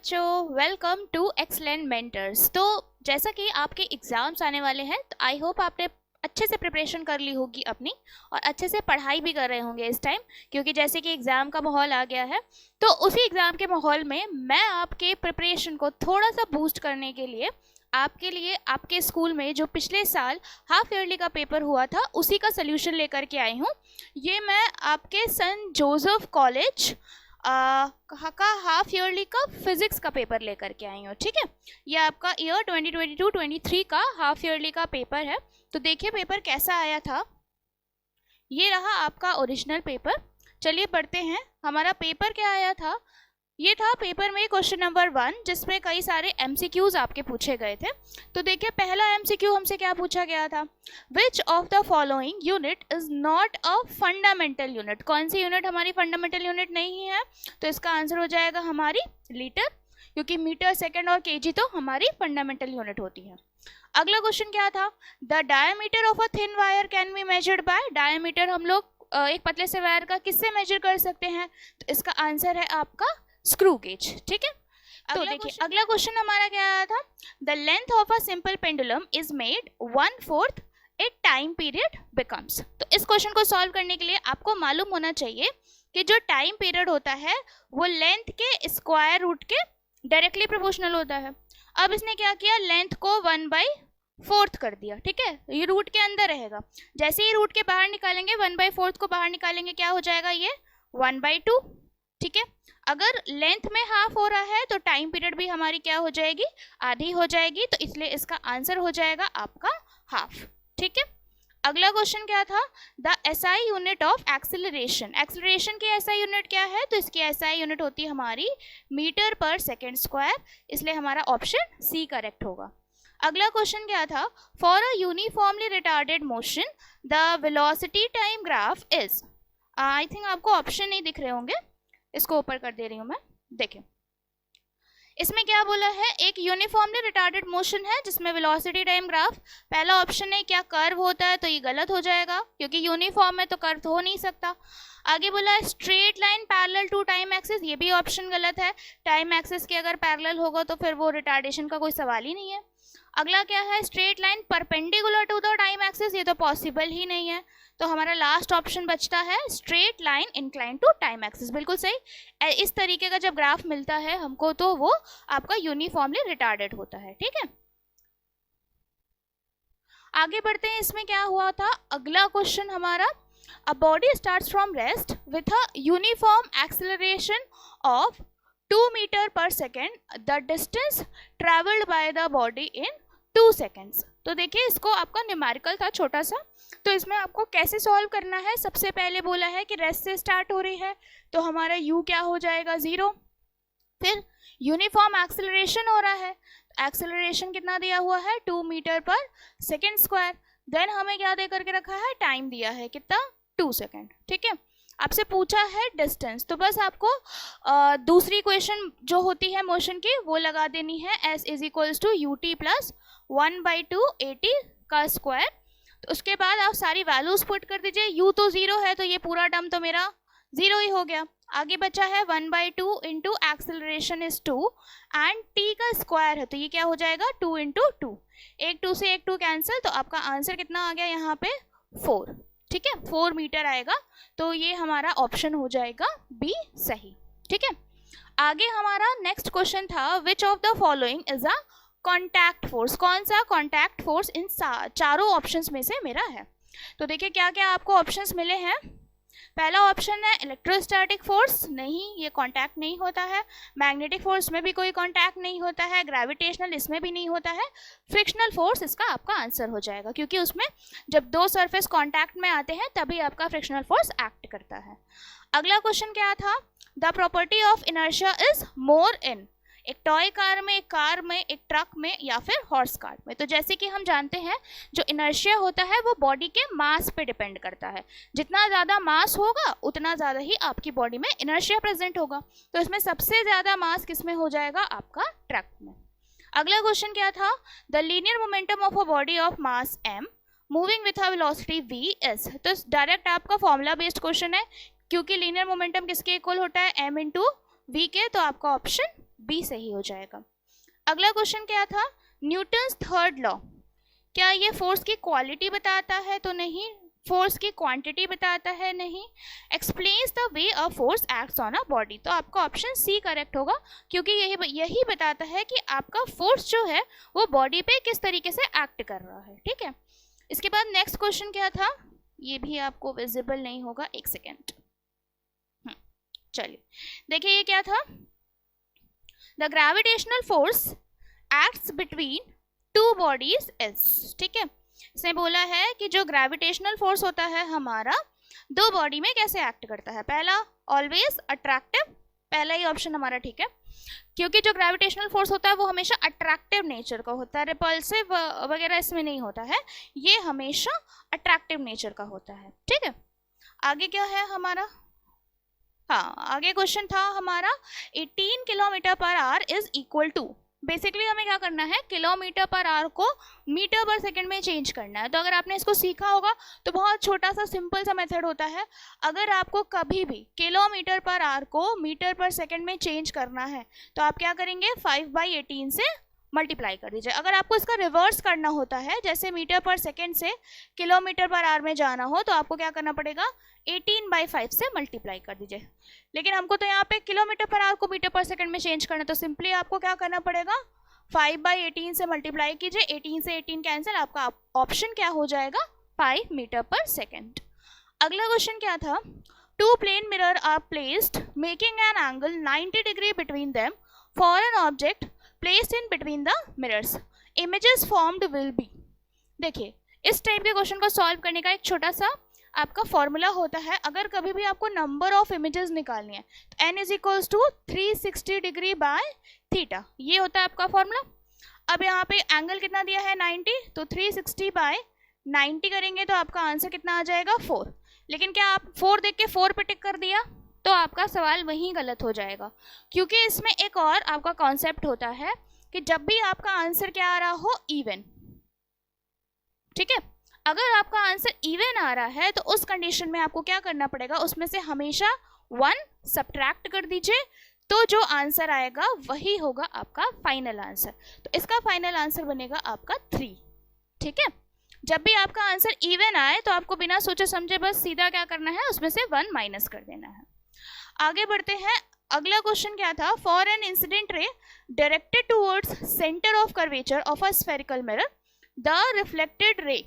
बच्चों, welcome to excellent mentors. तो जैसा कि आपके एग्ज़ाम्स आने वाले हैं, तो आई होप आपने अच्छे से प्रिपरेशन कर ली होगी अपनी, और अच्छे से पढ़ाई भी कर रहे होंगे इस टाइम, क्योंकि जैसे कि एग्ज़ाम का माहौल आ गया है। तो उसी एग्ज़ाम के माहौल में मैं आपके प्रिपरेशन को थोड़ा सा बूस्ट करने के लिए आपके लिए आपके स्कूल में जो पिछले साल हाफ ईयरली का पेपर हुआ था उसी का सोल्यूशन लेकर के आई हूँ। ये मैं आपके सेंट जोसेफ कॉलेज का हाफ ईयरली का फिजिक्स का पेपर लेकर के आई हूँ। ठीक है, ये आपका ईयर 2022-23 का हाफ ईयरली का पेपर है। तो देखिए पेपर कैसा आया था। ये रहा आपका ओरिजिनल पेपर। चलिए पढ़ते हैं हमारा पेपर क्या आया था। ये था पेपर में क्वेश्चन नंबर 1, जिसमें कई सारे एमसीक्यूज आपके पूछे गए थे। तो देखिए पहला एमसीक्यू हमसे क्या पूछा गया था, which of the following unit is not a fundamental unit. कौन सी यूनिट हमारी फंडामेंटल यूनिट नहीं है? तो इसका आंसर हो जाएगा हमारी लीटर, क्योंकि मीटर, सेकेंड और केजी तो हमारी फंडामेंटल यूनिट होती है। अगला क्वेश्चन क्या था, the diameter of a thin wire can be measured by. Diameter हम लोग एक पतले से वायर का किससे मेजर कर सकते हैं? तो इसका आंसर है आपका स्क्रू गेज। ठीक है, तो देखिए अगला क्वेश्चन हमारा क्या आया था, the length of a simple pendulum is made 1/4 it time period becomes. तो इस क्वेश्चन को सॉल्व करने के लिए आपको मालूम होना चाहिए कि जो टाइम पीरियड होता है वो लेंथ के स्क्वायर रूट के डायरेक्टली प्रोपोर्शनल होता है। अब इसने क्या किया, लेंथ को 1/4 कर दिया। ठीक है, ये रूट के अंदर रहेगा। जैसे ही रूट के बाहर निकालेंगे, 1/4 को बाहर निकालेंगे, क्या हो जाएगा, ये 1/2। ठीक है, अगर लेंथ में हाफ हो रहा है तो टाइम पीरियड भी हमारी क्या हो जाएगी, आधी हो जाएगी। तो इसलिए इसका आंसर हो जाएगा आपका हाफ। ठीक है, अगला क्वेश्चन क्या था, the SI unit of acceleration. Acceleration की एसआई यूनिट क्या है? तो इसकी एसआई यूनिट होती है हमारी मीटर पर सेकेंड स्क्वायर, इसलिए हमारा ऑप्शन सी करेक्ट होगा। अगला क्वेश्चन क्या था, for a uniformly retarded motion the velocity time graph is. I think आपको ऑप्शन नहीं दिख रहे होंगे, इसको ऊपर कर दे रही हूं मैं। देखें इसमें क्या बोला है, एक यूनिफॉर्मली रिटार्डेड मोशन है जिसमें वेलोसिटी टाइम ग्राफ, पहला ऑप्शन है क्या कर्व होता है, तो ये गलत हो जाएगा क्योंकि यूनिफॉर्म है तो कर्व हो नहीं सकता। आगे बोला है straight line parallel to time axis, ये भी ऑप्शन गलत है। टाइम एक्सिस के अगर पैरेलल होगा तो फिर वो रिटार्डेशन का कोई सवाल ही नहीं है। अगला क्या है, straight line perpendicular to the time axis, ये तो पॉसिबल ही नहीं है। तो हमारा लास्ट ऑप्शन बचता है straight line incline to time axis, बिल्कुल सही। इस तरीके का जब ग्राफ मिलता है हमको तो वो आपका यूनिफॉर्मली रिटार्डेड होता है। ठीक है, आगे बढ़ते हैं। इसमें क्या हुआ था, अगला क्वेश्चन हमारा, a body starts from rest with a uniform acceleration of 2 metre per second, the distance travelled by the body in 2 seconds. तो देखिए इसको आपका न्यूमेरिकल था छोटा सा, तो इसमें आपको कैसे सॉल्व करना है। सबसे पहले बोला है कि रेस्ट से स्टार्ट हो रही है तो हमारा u क्या हो जाएगा, 0। फिर यूनिफॉर्म एक्सेलरेशन हो रहा है, एक्सेलरेशन कितना दिया हुआ है, 2 metre per second square. Then हमें क्या दे करके रखा है, टाइम दिया है कितना, 2 सेकेंड। ठीक है, आपसे पूछा है डिस्टेंस, तो बस आपको दूसरी इक्वेशन जो होती है मोशन की वो लगा देनी है, s is equals to u t plus 1/2 AT का स्क्वायर। तो उसके बाद आप सारी वैल्यूज पुट कर दीजिए, u तो 0 है तो ये पूरा टर्म तो मेरा 0 ही हो गया। आगे बचा है 1/2 into acceleration is 2 and t का स्क्वायर है तो ये क्या हो जाएगा, 2 इंटू 2, एक 2 से एक 2 कैंसिल, तो आपका आंसर कितना आ गया यहाँ पे, 4। ठीक है, 4 मीटर आएगा, तो ये हमारा ऑप्शन हो जाएगा बी सही। ठीक है, आगे हमारा नेक्स्ट क्वेश्चन था, which of the following is a contact force. कौन सा कॉन्टैक्ट फोर्स इन चारों ऑप्शंस में से मेरा है। तो देखिए क्या क्या आपको ऑप्शंस मिले हैं। पहला ऑप्शन है इलेक्ट्रोस्टैटिक फोर्स, नहीं ये कांटेक्ट नहीं होता है। मैग्नेटिक फोर्स में भी कोई कांटेक्ट नहीं होता है। ग्रेविटेशनल इसमें भी नहीं होता है। फ्रिक्शनल फोर्स इसका आपका आंसर हो जाएगा, क्योंकि उसमें जब दो सरफेस कांटेक्ट में आते हैं तभी आपका फ्रिक्शनल फोर्स एक्ट करता है। अगला क्वेश्चन क्या था, the property of inertia is more in, एक टॉय कार में, एक कार में, एक ट्रक में या फिर हॉर्स कार में। तो जैसे कि हम जानते हैं जो इनर्शिया होता है वो बॉडी के मास पे डिपेंड करता है, जितना ज़्यादा मास होगा उतना ज़्यादा ही आपकी बॉडी में इनर्शिया प्रेजेंट होगा। तो इसमें सबसे ज़्यादा मास किस में हो जाएगा, आपका ट्रक में। अगला क्वेश्चन क्या था, the linear momentum of a body of mass m moving with a velocity v is. तो डायरेक्ट आपका फॉर्मूला बेस्ड क्वेश्चन है, क्योंकि लीनियर मोमेंटम किसके इक्वल होता है, m इंटू वी के, तो आपका ऑप्शन बी सही हो जाएगा। अगला क्वेश्चन क्या था, न्यूटन्स थर्ड लॉ, क्या ये फोर्स की क्वालिटी बताता है? तो नहीं। फोर्स की क्वांटिटी बताता है? नहीं। Explains the way a force acts on a body, तो आपका ऑप्शन सी करेक्ट होगा, क्योंकि यही बताता है कि आपका फोर्स जो है वो बॉडी पे किस तरीके से एक्ट कर रहा है। ठीक है, इसके बाद नेक्स्ट क्वेश्चन क्या था, ये भी आपको विजिबल नहीं होगा, एक सेकेंड, चलिए देखिए ये क्या था, the gravitational force acts between two bodies is, ठीक है, इसने बोला है कि जो ग्रेविटेशनल फोर्स होता है हमारा दो बॉडी में कैसे एक्ट करता है। पहला ऑलवेज अट्रैक्टिव, पहला ही ऑप्शन हमारा ठीक है, क्योंकि जो ग्रेविटेशनल फोर्स होता है वो हमेशा अट्रैक्टिव नेचर का होता है, रिपल्सिव वगैरह इसमें नहीं होता है, ये हमेशा अट्रैक्टिव नेचर का होता है। ठीक है, आगे क्या है हमारा, हाँ आगे क्वेश्चन था हमारा 18 kilometre per hour is equal to, basically हमें क्या करना है, किलोमीटर पर आवर को मीटर पर सेकंड में चेंज करना है। तो अगर आपने इसको सीखा होगा तो बहुत छोटा सा सिंपल सा मेथड होता है, अगर आपको कभी भी किलोमीटर पर आवर को मीटर पर सेकंड में चेंज करना है तो आप क्या करेंगे, 5/18 से मल्टीप्लाई कर दीजिए। अगर आपको इसका रिवर्स करना होता है, जैसे मीटर पर सेकंड से किलोमीटर पर आवर में जाना हो, तो आपको क्या करना पड़ेगा, 18/5 से मल्टीप्लाई कर दीजिए। लेकिन हमको तो यहाँ पे किलोमीटर पर आवर को मीटर पर सेकंड में चेंज करना है, तो सिंपली आपको क्या करना पड़ेगा, 5/18 से मल्टीप्लाई कीजिए, 18 से 18 कैंसिल, आपका ऑप्शन क्या हो जाएगा, 5 मीटर पर सेकेंड। अगला क्वेश्चन क्या था, two plane mirror are placed making an angle 90 degree between them for an object placed in between the mirrors, images formed will be। देखिए इस टाइप के क्वेश्चन को सॉल्व करने का एक छोटा सा आपका फॉर्मूला होता है, अगर कभी भी आपको नंबर ऑफ इमेजेस निकालनी है तो n is equals to 360 degree by theta, ये होता है आपका फॉर्मूला। अब यहाँ पे एंगल कितना दिया है 90, तो 360 बाय 90 करेंगे तो आपका आंसर कितना आ जाएगा 4। लेकिन क्या आप 4 देख के 4 पे टिक कर दिया तो आपका सवाल वहीं गलत हो जाएगा, क्योंकि इसमें एक और आपका कॉन्सेप्ट होता है कि जब भी आपका आंसर क्या आ रहा हो, इवन, ठीक है, अगर आपका आंसर इवन आ रहा है तो उस कंडीशन में आपको क्या करना पड़ेगा, उसमें से हमेशा 1 सब्ट्रैक्ट कर दीजिए, तो जो आंसर आएगा वही होगा आपका फाइनल आंसर। तो इसका फाइनल आंसर बनेगा आपका 3। ठीक है, जब भी आपका आंसर इवन आए तो आपको बिना सोचे समझे बस सीधा क्या करना है, उसमें से 1 माइनस कर देना है। आगे बढ़ते हैं, अगला क्वेश्चन क्या था, for an incident ray directed towards centre of curvature of a spherical mirror the reflected ray,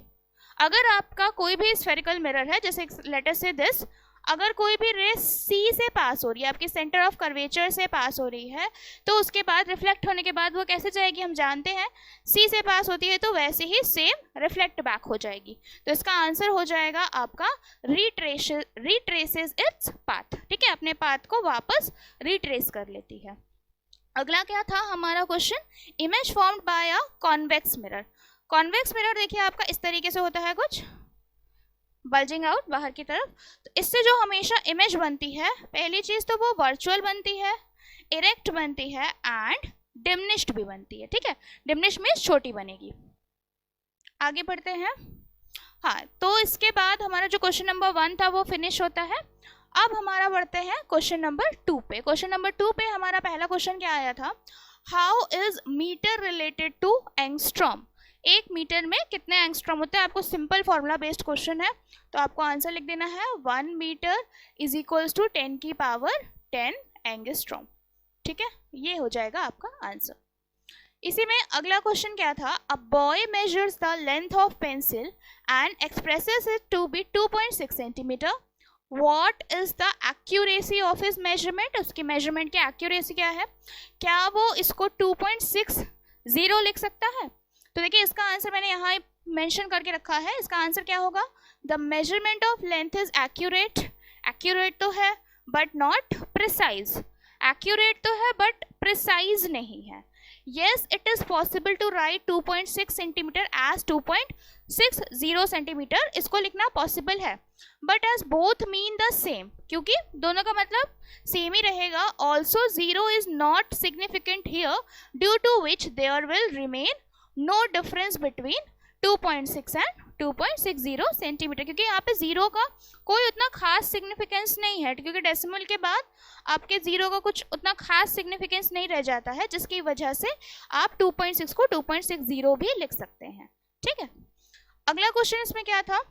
अगर आपका कोई भी स्फेरिकल मिरर है, जैसे लेट अस से दिस, अगर कोई भी रे सी से पास हो रही है, आपके सेंटर ऑफ कर्वेचर से पास हो रही है, तो उसके बाद रिफ्लेक्ट होने के बाद वो कैसे जाएगी, हम जानते हैं सी से पास होती है तो वैसे ही सेम रिफ्लेक्ट बैक हो जाएगी। तो इसका आंसर हो जाएगा आपका रिट्रेसेस इट्स पाथ। ठीक है, अपने पाथ को वापस रिट्रेस कर लेती है। अगला क्या था हमारा question, image formed bye a convex mirror. Convex mirror देखिए आपका इस तरीके से होता है, कुछ बल्जिंग आउट बाहर की तरफ। तो इससे जो हमेशा इमेज बनती है, पहली चीज तो वो वर्चुअल बनती है, इरेक्ट बनती है एंड डिमिनिश्ड भी बनती है। ठीक है, डिमिनिश्ड मीन्स छोटी बनेगी। आगे बढ़ते हैं, हाँ तो इसके बाद हमारा जो क्वेश्चन नंबर 1 था वो फिनिश होता है। अब हमारा बढ़ते हैं क्वेश्चन नंबर 2 पे। क्वेश्चन नंबर 2 पे हमारा पहला क्वेश्चन क्या आया था, how is metre related to angstrom, एक मीटर में कितने एंगस्ट्रॉम होते हैं। आपको सिंपल फॉर्मूला बेस्ड क्वेश्चन है, तो आपको आंसर लिख देना है 1 मीटर इज इक्वल्स टू 10 की पावर 10 एंगस्ट्रॉम। ठीक है, ये हो जाएगा आपका आंसर। इसी में अगला क्वेश्चन क्या था, a boy measures the length of pencil and expresses it to be 2.6 centimetre, what is the accuracy of his measurement, उसकी मेजरमेंट की एक्यूरेसी क्या है, क्या वो इसको 2.60 लिख सकता है। तो देखिए इसका आंसर मैंने यहाँ मेंशन करके रखा है, इसका आंसर क्या होगा, the measurement of length is accurate, accurate तो है बट नॉट प्रिसाइज, एक्यूरेट तो है बट प्रिसाइज नहीं है। yes it is possible to write 2.6 centimetre as 2.60 centimetre, इसको लिखना पॉसिबल है, but as both mean the same, क्योंकि दोनों का मतलब सेम ही रहेगा। also 0 is not significant here due to which there will remain no difference between 2.6 and 2.60 centimetre, क्योंकि यहाँ पे जीरो का कोई उतना खास सिग्निफिकेंस नहीं है, क्योंकि डेसिमल के बाद आपके जीरो का कुछ उतना खास सिग्निफिकेंस नहीं रह जाता है, जिसकी वजह से आप 2.6 को 2.60 भी लिख सकते हैं। ठीक है, अगला क्वेश्चन इसमें क्या था,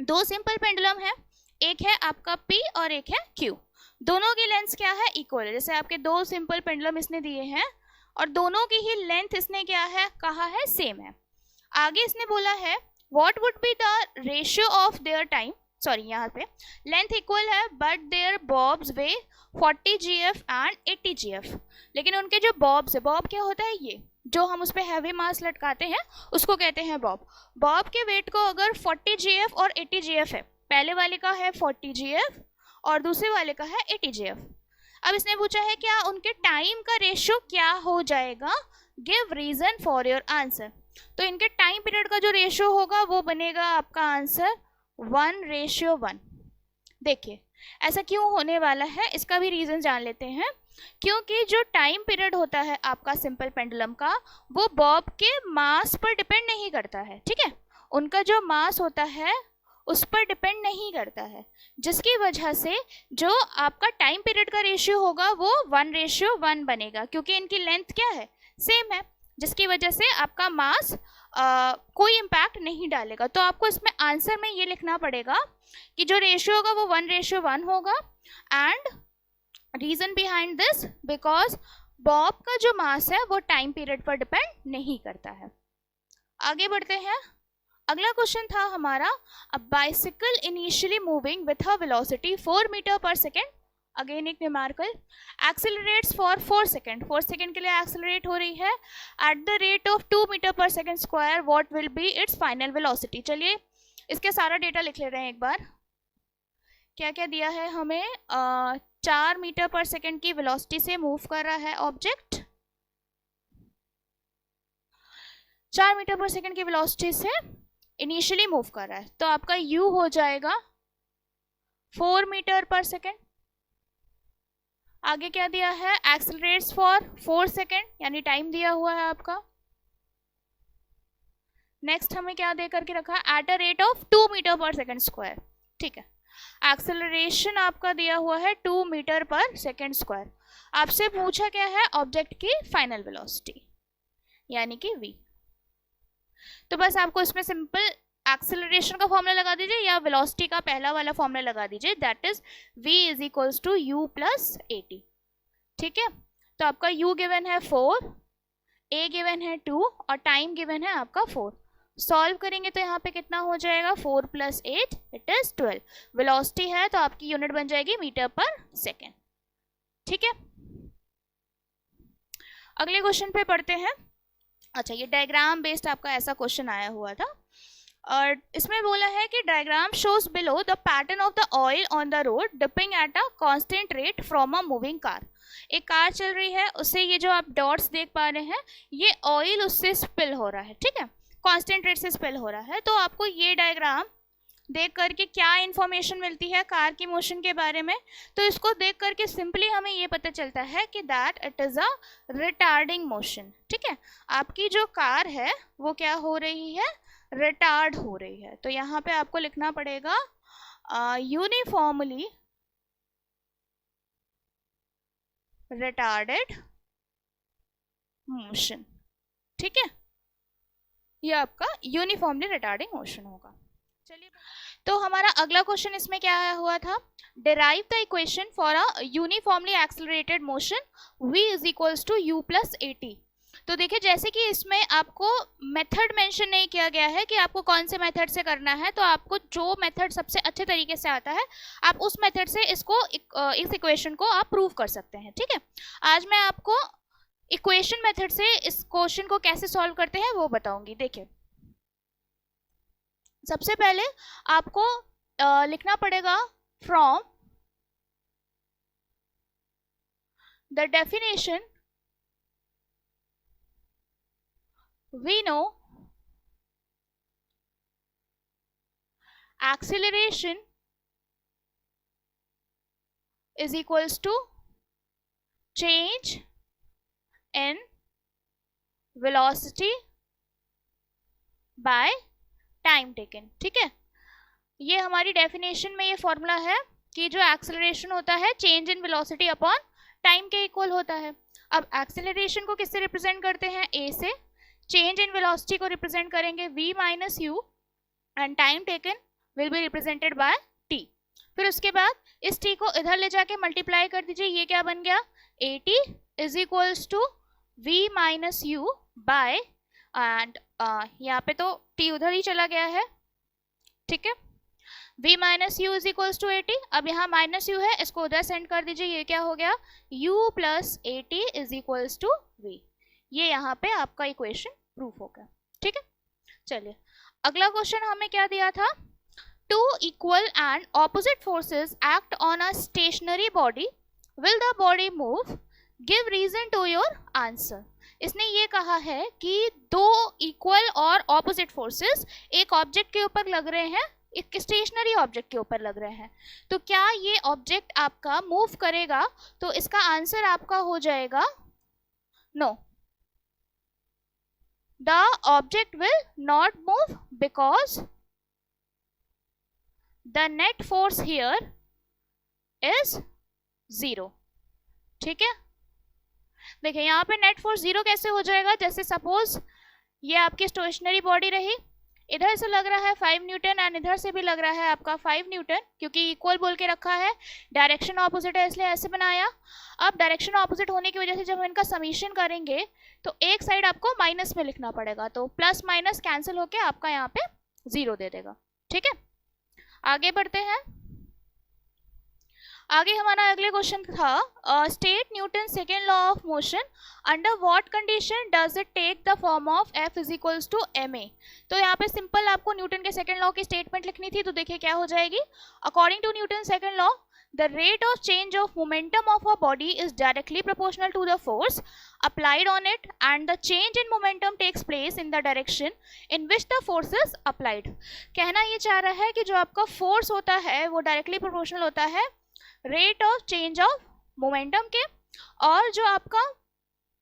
दो सिंपल पेंडुलम है, एक है आपका P और एक है Q, दोनों की लेंथ क्या है, इक्वल है। जैसे आपके दो सिंपल पेंडुलम इसने दिए हैं और दोनों की ही लेंथ इसने क्या है कहा है, सेम है। आगे इसने बोला है what would be the ratio of their time, sorry यहाँ पे लेंथ इक्वल है but their bobs weigh 40 GF and 80 GF, लेकिन उनके जो बॉब्स है, बॉब क्या होता है, ये जो हम उस पर हैवी मास लटकाते हैं उसको कहते हैं बॉब। बॉब के वेट को अगर 40 GF और 80 GF है, पहले वाले का है 40 GF और दूसरे वाले का है 80 GF। अब इसने पूछा है क्या उनके टाइम का रेशियो क्या हो जाएगा, give reason for your answer. तो इनके टाइम पीरियड का जो रेशियो होगा वो बनेगा आपका आंसर 1:1। देखिए ऐसा क्यों होने वाला है, इसका भी रीजन जान लेते हैं। क्योंकि जो टाइम पीरियड होता है आपका सिंपल पेंडुलम का, वो बॉब के मास पर डिपेंड नहीं करता है। ठीक है, उनका जो मास होता है उस पर डिपेंड नहीं करता है, जिसकी वजह से जो आपका टाइम पीरियड का रेशियो होगा वो 1:1 बनेगा, क्योंकि इनकी लेंथ क्या है, सेम है, जिसकी वजह से आपका मास कोई इम्पैक्ट नहीं डालेगा। तो आपको इसमें आंसर में ये लिखना पड़ेगा कि जो रेशियो होगा वो 1:1 होगा, and reason behind this because bob का जो मास है वो टाइम पीरियड पर डिपेंड नहीं करता है। आगे बढ़ते हैं, अगला क्वेश्चन था हमारा, a bicycle initially moving with a velocity 4 meter per second, again एक numerical, accelerates for 4 second, 4 second के लिए एक्सेलरेट हो रही है at the rate of 2 metre per second square, what will be its final velocity. चलिए इसके सारा data लिख ले रहे हैं एक बार। क्या क्या दिया है हमें, 4 मीटर पर सेकेंड की वेलोसिटी से मूव कर रहा है ऑब्जेक्ट, 4 मीटर पर सेकेंड की वेलोसिटी से इनिशियली मूव कर रहा है, तो आपका u हो जाएगा 4 मीटर पर सेकेंड। आगे क्या दिया है, एक्सेलरेट्स फॉर 4 सेकेंड, यानी टाइम दिया हुआ है आपका। नेक्स्ट हमें क्या दे करके रखा, at a rate of 2 metre per second square. ठीक है, एक्सेलरेशन आपका दिया हुआ है 2 मीटर पर सेकेंड स्क्वायर। आपसे पूछा क्या है, ऑब्जेक्ट की फाइनल वेलोसिटी यानी कि v। तो बस आपको इसमें सिंपल एक्सेलरेशन का फॉर्मूला लगा दीजिए या वेलोसिटी का पहला वाला फॉर्मूला लगा दीजिए, that is v is equals to u plus 80। ठीक है, तो आपका u गिवन है 4, a गिवन है 2 और टाइम गिवन है आपका 4। सॉल्व करेंगे तो यहाँ पे कितना हो जाएगा, 4 + 8 इट इज 12। वेलोसिटी है तो आपकी यूनिट बन जाएगी मीटर पर सेकेंड। ठीक है, अगले क्वेश्चन पे पढ़ते हैं। अच्छा, ये डायग्राम बेस्ड आपका ऐसा क्वेश्चन आया हुआ था और इसमें बोला है कि diagram shows below the pattern of the oil on the road dipping at a constant rate from a moving car. एक कार चल रही है, उससे ये जो आप डॉट्स देख पा रहे हैं ये ऑयल उससे स्पिल हो रहा है। ठीक है, कांस्टेंट रेट से स्पिल हो रहा है। तो आपको ये डायग्राम देख करके क्या इन्फॉर्मेशन मिलती है कार की मोशन के बारे में, तो इसको देख करके सिंपली हमें ये पता चलता है कि that it is a retarding motion. ठीक है, आपकी जो कार है वो क्या हो रही है, रिटार्ड हो रही है। तो यहाँ पे आपको लिखना पड़ेगा यूनिफॉर्मली रिटार्डेड मोशन। ठीक है, ये आपका यूनिफॉर्मली रिटार्डिंग मोशन होगा। चलिए, तो हमारा अगला क्वेश्चन इसमें क्या आया हुआ था, derive the equation for a uniformly accelerated motion v is equals to u plus 80। तो देखिए जैसे कि इसमें आपको मेथड मेंशन नहीं किया गया है कि आपको कौन से मेथड से करना है, तो आपको जो मेथड सबसे अच्छे तरीके से आता है आप उस मेथड से इसको इस इक्वेशन को आप प्रूव कर सकते हैं। ठीक है, आज मैं आपको इक्वेशन मेथड से इस क्वेश्चन को कैसे सॉल्व करते हैं वो बताऊंगी। देखिए सबसे पहले आपको लिखना पड़ेगा from the definition we know acceleration is equals to change in velocity by time taken. ठीक है, ये हमारी डेफिनेशन में ये फॉर्मूला है कि जो एक्सेलरेशन होता है change in velocity upon time के इक्वल होता है। अब एक्सेलरेशन को किससे रिप्रेजेंट करते हैं, ए से, चेंज इन वेलोसिटी को रिप्रेजेंट करेंगे v minus you, and time taken will be represented by t। फिर उसके बाद इस t को इधर ले जाके मल्टीप्लाई कर दीजिए, ये क्या बन गया, at is equals to v minus u by, and यहाँ पे तो t उधर ही चला गया है, ठीक है, v minus u is equals to 80। अब यहाँ माइनस यू है, इसको उधर सेंड कर दीजिए, ये क्या हो गया, u plus 80 is equals to v। ये यहाँ पे आपका इक्वेशन प्रूफ हो गया। ठीक है, चलिए अगला क्वेश्चन हमें क्या दिया था, two equal and opposite forces act on a stationary body, will the body move, give reason to your answer. इसने ये कहा है कि दो इक्वल और ऑपोजिट फोर्सेस एक ऑब्जेक्ट के ऊपर लग रहे हैं, एक स्टेशनरी ऑब्जेक्ट के ऊपर लग रहे हैं, तो क्या ये ऑब्जेक्ट आपका मूव करेगा, तो इसका आंसर आपका हो जाएगा no, the object will not move because the net force here is 0। ठीक है, देखिए यहाँ पे नेट फोर्स 0 कैसे हो जाएगा, जैसे सपोज ये आपकी स्टेशनरी बॉडी रही, इधर से लग रहा है 5 न्यूटन एंड इधर से भी लग रहा है आपका 5 न्यूटन, क्योंकि इक्वल बोल के रखा है, डायरेक्शन ऑपोजिट है इसलिए ऐसे बनाया। अब डायरेक्शन ऑपोजिट होने की वजह से जब इनका समीशन करेंगे तो एक साइड आपको माइनस में लिखना पड़ेगा, तो प्लस माइनस कैंसिल होके आपका यहाँ पे 0 दे देगा। ठीक है, आगे बढ़ते हैं। आगे हमारा अगले क्वेश्चन था, state Newton second law of motion, under what condition does it take the form of F is equals to ma। तो यहाँ पे सिंपल आपको न्यूटन के सेकेंड लॉ की स्टेटमेंट लिखनी थी, तो देखिए क्या हो जाएगी, according to Newton second law the rate of change of momentum of a body is directly proportional to the force applied on it, and the change in momentum takes place in the direction in which the force is applied। कहना ये चाह रहा है कि जो आपका force होता है वो डायरेक्टली प्रोपोर्शनल होता है rate of change of momentum के, और जो आपका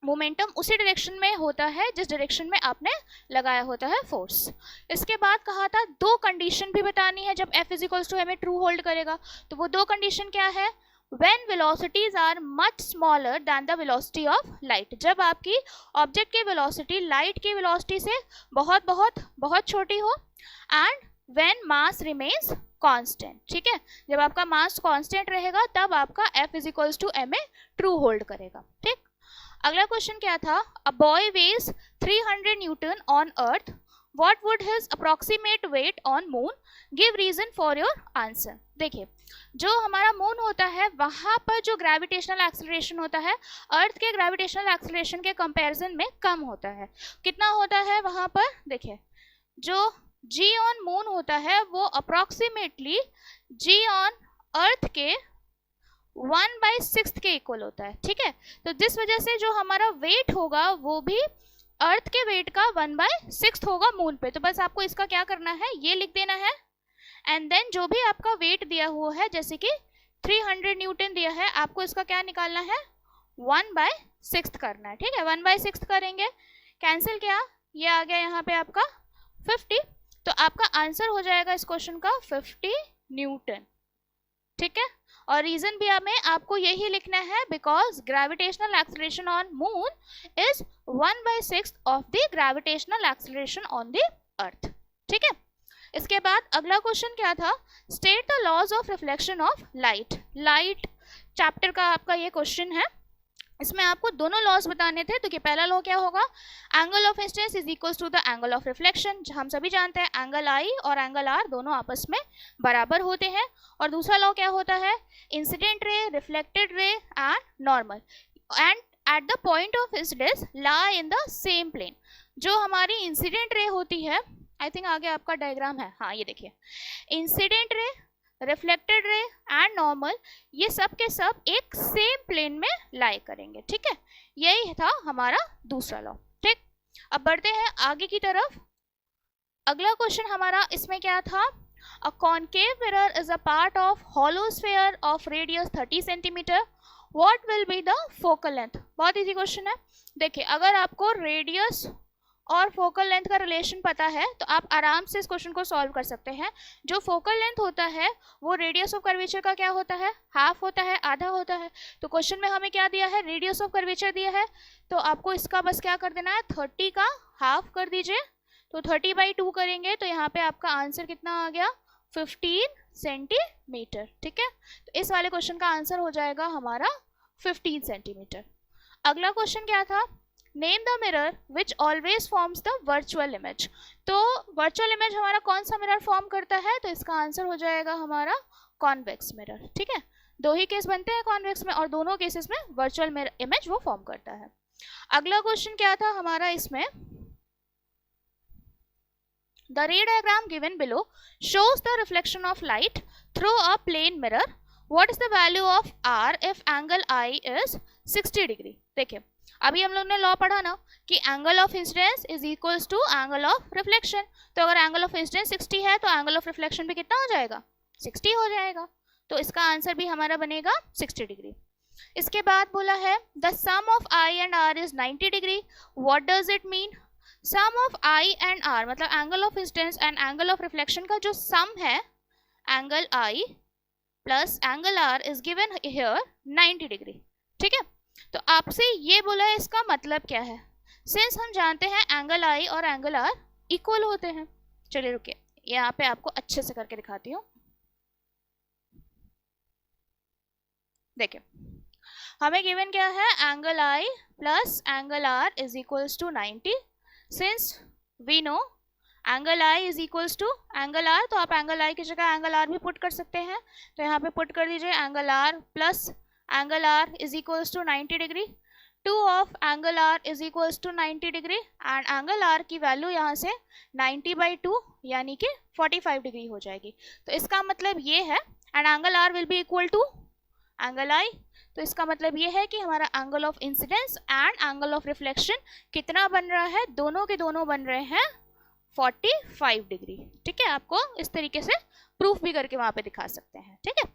मोमेंटम उसी डायरेक्शन में होता है जिस डायरेक्शन में आपने लगाया होता है फोर्स। इसके बाद कहा था दो कंडीशन भी बतानी है जब F is equals to ma true hold करेगा, तो वो दो कंडीशन क्या है, when velocities are much smaller than the velocity of light, जब आपकी ऑब्जेक्ट की वेलोसिटी लाइट की वेलोसिटी से बहुत बहुत बहुत छोटी हो, and when mass remains constant. ठीक है, जब आपका मास कांस्टेंट रहेगा तब आपका F is equals to ma true hold करेगा। ठीक, अगला क्वेश्चन क्या था, a boy weighs 300 newton on earth, what would his approximate weight on moon, give reason for your answer. देखिए जो हमारा मून होता है वहां पर जो ग्रेविटेशनल एक्सेलरेशन होता है अर्थ के ग्रेविटेशनल एक्सेलरेशन के कंपैरिजन में कम होता है। कितना होता है वहां पर, देखिए जो g ऑन मून होता है वो अप्रोक्सीमेटली g ऑन अर्थ के 1/6 के इक्वल होता है। ठीक है, तो जिस वजह से जो हमारा वेट होगा वो भी अर्थ के वेट का 1/6 होगा मून पे। तो बस आपको इसका क्या करना है, ये लिख देना है, एंड देन जो भी आपका वेट दिया हुआ है जैसे कि 300 न्यूटन दिया है, आपको इसका क्या निकालना है, 1/6 करना है। ठीक है, 1/6 करेंगे, कैंसिल किया, ये आ गया यहाँ पे आपका 50, तो आपका आंसर हो जाएगा इस क्वेश्चन का 50 न्यूटन। ठीक है, और रीजन भी हमें आपको यही लिखना है, because gravitational acceleration on moon is 1/6 of the gravitational acceleration on the earth. ठीक है, इसके बाद अगला क्वेश्चन क्या था, state the laws of reflection of light. Light chapter का आपका ये क्वेश्चन है, इसमें आपको दोनों लॉज बताने थे। तो कि पहला लॉ क्या होगा, angle of incidence is equals to the angle of reflection. हम सभी जानते हैं एंगल आई और एंगल आर दोनों आपस में बराबर होते हैं। और दूसरा लॉ क्या होता है, incident ray, reflected ray and normal, and at the point of incidence lie in the same plane. जो हमारी इंसिडेंट रे होती है, आई थिंक आगे आपका डायग्राम है, हाँ ये देखिए, incident ray, reflected ray and normal, ये सब के सब एक सेम प्लेन में लाई करेंगे। ठीक है, यही था हमारा दूसरा लॉ। ठीक, अब बढ़ते हैं आगे की तरफ। अगला क्वेश्चन हमारा इसमें क्या था, a concave mirror is a part of hollow sphere of radius 30 centimetre, what will be the focal length. बहुत इजी क्वेश्चन है। देखिए अगर आपको रेडियस और फोकल लेंथ का रिलेशन पता है तो आप आराम से इस क्वेश्चन को सॉल्व कर सकते हैं। जो फोकल लेंथ होता है वो रेडियस ऑफ कर्वेचर का क्या होता है, हाफ होता है, आधा होता है। तो क्वेश्चन में हमें क्या दिया है, रेडियस ऑफ कर्वेचर दिया है, तो आपको इसका बस क्या कर देना है, 30 का हाफ कर दीजिए, तो 30/2 करेंगे तो यहाँ पे आपका आंसर कितना आ गया, 15 सेंटीमीटर। ठीक है, तो इस वाले क्वेश्चन का आंसर हो जाएगा हमारा 15 सेंटीमीटर। अगला क्वेश्चन क्या था, name the mirror which always forms the virtual image. तो वर्चुअल इमेज हमारा कौन सा मिरर फॉर्म करता है, तो इसका आंसर हो जाएगा हमारा कॉन्वेक्स मिरर। ठीक है, दो ही केस बनते हैं कॉन्वेक्स में और दोनों केसेस में वर्चुअल इमेज वो फॉर्म करता है। अगला क्वेश्चन क्या था हमारा इसमें, the ray diagram given below shows the reflection of light through a plane mirror. What is the value of r if angle I is 60 degree. देखिए अभी हम लोग ने लॉ पढ़ा ना कि angle of incidence is equals to angle of reflection, तो अगर एंगल ऑफ इंसिडेंस 60 है तो एंगल ऑफ रिफ्लेक्शन भी कितना हो जाएगा, 60 हो जाएगा, तो इसका आंसर भी हमारा बनेगा 60 डिग्री। इसके बाद बोला है the sum of I and R is 90 degree. What does it mean, sum of I and R मतलब angle of incidence and angle of reflection का जो सम है, angle I plus angle R is given here 90 degree. ठीक है, तो आपसे ये बोला है इसका मतलब क्या है, सिंस हम जानते हैं एंगल आई और एंगल आर इक्वल होते हैं। चलिए रुकिए यहाँ पे आपको अच्छे से करके दिखाती हूँ। देखिए हमें गिवन क्या है, angle I plus angle R is equals to 90। Since we know angle I is equals to angle R, तो आप एंगल आई की जगह एंगल आर भी पुट कर सकते हैं, तो यहाँ पे पुट कर दीजिए angle R plus angle R is equals to 90 degree. 2 of angle R is equals to 90 degree and angle R की वैल्यू यहाँ से 90/2 यानी कि 45 डिग्री हो जाएगी। तो इसका मतलब ये है and angle R will be equal to angle I, तो इसका मतलब ये है कि हमारा angle of incidence and angle of reflection कितना बन रहा है, दोनों के दोनों बन रहे हैं 45 डिग्री। ठीक है, आपको इस तरीके से प्रूफ भी करके वहां पे दिखा सकते हैं। ठीक है,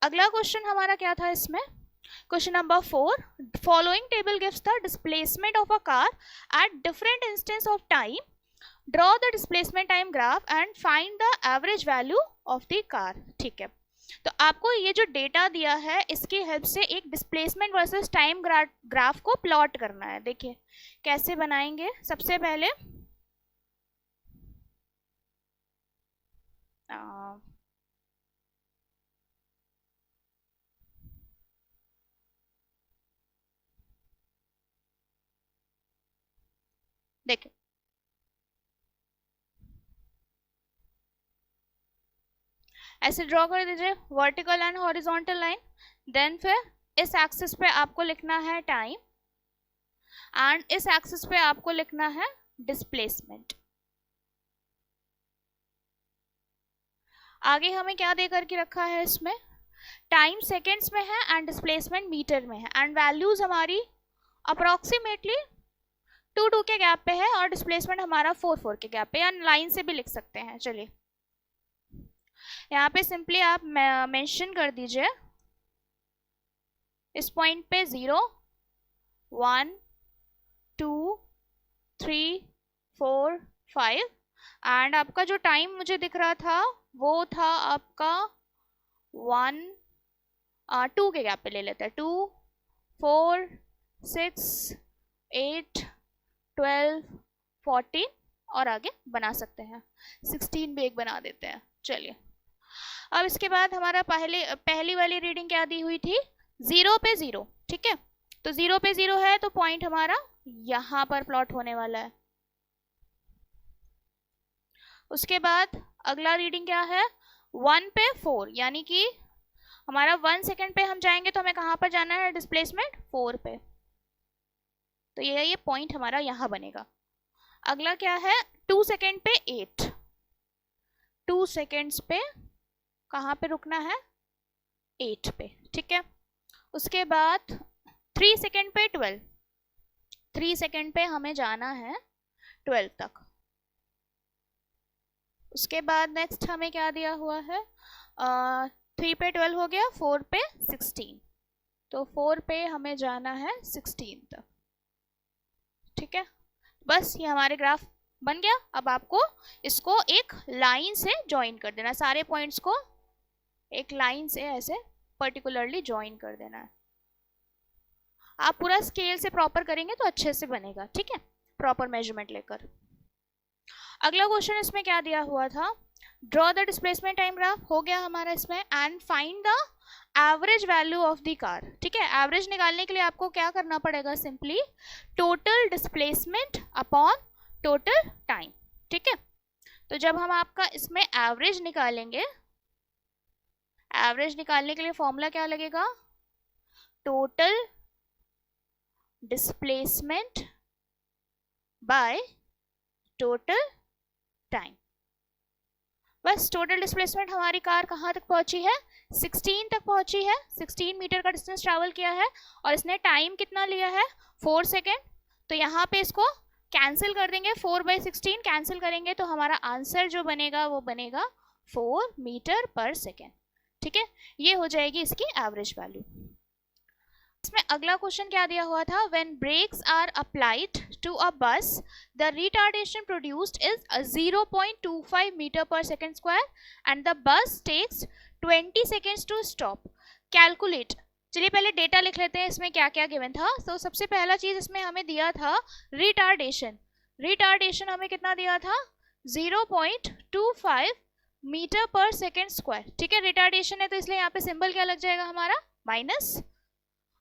अगला क्वेश्चन हमारा क्या था इसमें, question number 4, following table gives the displacement of a car at different instance of time, draw the displacement time graph and find the average value of the car. ठीक है, तो आपको ये जो डेटा दिया है इसकी हेल्प से एक डिस्प्लेसमेंट वर्सेस टाइम ग्राफ को प्लॉट करना है। देखिए कैसे बनाएंगे, सबसे पहले देखिए ऐसे ड्रॉ कर दीजिए vertical and horizontal line, then फिर इस एक्सिस पे आपको लिखना है टाइम एंड इस एक्सिस पे आपको लिखना है डिस्प्लेसमेंट। आगे हमें क्या दे करके रखा है इसमें, टाइम सेकेंड्स में है एंड डिस्प्लेसमेंट मीटर में है एंड वैल्यूज हमारी अप्रोक्सीमेटली 2-2 के गैप पे है और डिस्प्लेसमेंट हमारा 4-4 के गैप पे, या लाइन से भी लिख सकते हैं। चलिए यहाँ पे सिंपली आप मेंशन कर दीजिए इस पॉइंट पे 0 1 2 3 4 5 एंड आपका जो टाइम मुझे दिख रहा था वो था आपका 2 के गैप पे ले लेते हैं, 2 4 6 8 12 14 और आगे बना सकते हैं 16 भी एक बना देते हैं। चलिए अब इसके बाद हमारा पहली वाली रीडिंग क्या दी हुई थी, 0 पे 0। ठीक है, तो 0 पे 0 है तो पॉइंट हमारा यहाँ पर प्लॉट होने वाला है। उसके बाद अगला रीडिंग क्या है, 1 पे 4 यानी कि हमारा 1 सेकेंड पे हम जाएंगे तो हमें कहाँ पर जाना है, डिस्प्लेसमेंट 4 पे, तो ये पॉइंट हमारा यहाँ बनेगा। अगला क्या है, 2 सेकेंड पे 8, 2 सेकेंड्स पे कहाँ पे रुकना है, 8 पे। ठीक है, उसके बाद 3 सेकेंड पे 12, 3 सेकेंड पे हमें जाना है 12 तक। उसके बाद नेक्स्ट हमें क्या दिया हुआ है, 3 पे 12 हो गया, 4 पे 16, तो 4 पे हमें जाना है 16 तक। ठीक है, बस ये हमारे ग्राफ बन गया। अब आपको इसको एक लाइन से ज्वाइन कर देना, सारे पॉइंट्स को एक लाइन से ऐसे पर्टिकुलरली ज्वाइन कर देना है। आप पूरा स्केल से प्रॉपर करेंगे तो अच्छे से बनेगा, ठीक है, प्रॉपर मेजरमेंट लेकर। अगला क्वेश्चन इसमें क्या दिया हुआ था, draw the displacement time graph हो गया हमारा इसमें, and find the average value of the car. ठीक है, एवरेज निकालने के लिए आपको क्या करना पड़ेगा, simply total displacement upon total time. ठीक है, तो जब हम आपका इसमें एवरेज निकालेंगे, एवरेज निकालने के लिए फॉर्मूला क्या लगेगा, total displacement by total time. बस टोटल डिस्प्लेसमेंट हमारी कार कहाँ तक पहुंची है, 16 तक पहुंची है, 16 मीटर का डिस्टेंस ट्रैवल किया है, और इसने टाइम कितना लिया है, 4 सेकेंड। तो यहाँ पे इसको कैंसिल कर देंगे, 4/16 कैंसिल करेंगे तो हमारा आंसर जो बनेगा वो बनेगा 4 मीटर पर सेकेंड। ठीक है, ये हो जाएगी इसकी एवरेज वैल्यू। इसमें अगला क्वेश्चन क्या दिया हुआ था, when brakes are applied to a bus the retardation produced is 0.25 meter per second square and the bus takes 20 seconds to stop, calculate. चलिए पहले डेटा लिख लेते हैं, इसमें क्या क्या गिवन था। तो सबसे पहला चीज इसमें हमें दिया था रिटार्डेशन। रिटार्डेशन हमें कितना दिया था, 0.25 मीटर पर सेकेंड स्क्वायर। ठीक है, रिटार्डेशन है तो इसलिए यहाँ पे सिंबल क्या लग जाएगा हमारा, माइनस।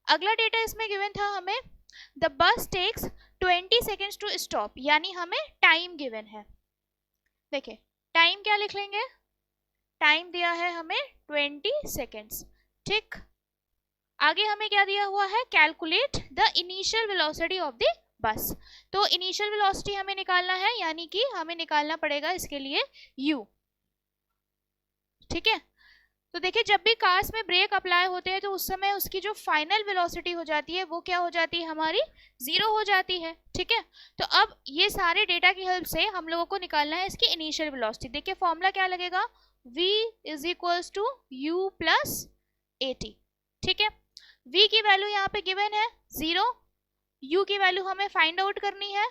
अगला डेटा इसमें गिवन था हमें, the bus takes 20 seconds to stop, यानी हमें टाइम गिवन है। देखिए टाइम क्या लिख लेंगे, टाइम दिया है हमें 20 सेकेंड्स। ठीक, आगे हमें क्या दिया हुआ है, calculate the initial velocity of the bus. तो इनिशियल वेलोसिटी हमें निकालना है, यानी कि हमें निकालना पड़ेगा इसके लिए u। ठीक है, तो देखिए जब भी कार्स में ब्रेक अप्लाई होते हैं तो उस समय उसकी जो फाइनल वेलोसिटी हो जाती है वो क्या हो जाती है, हमारी 0 हो जाती है। ठीक है, तो अब ये सारे डेटा की हेल्प से हम लोगों को निकालना है इसकी इनिशियल वेलोसिटी। देखिए फॉर्मूला क्या लगेगा, v = u + at। ठीक है, v की वैल्यू यहाँ पे गिवन है 0, u की वैल्यू हमें फाइंड आउट करनी है,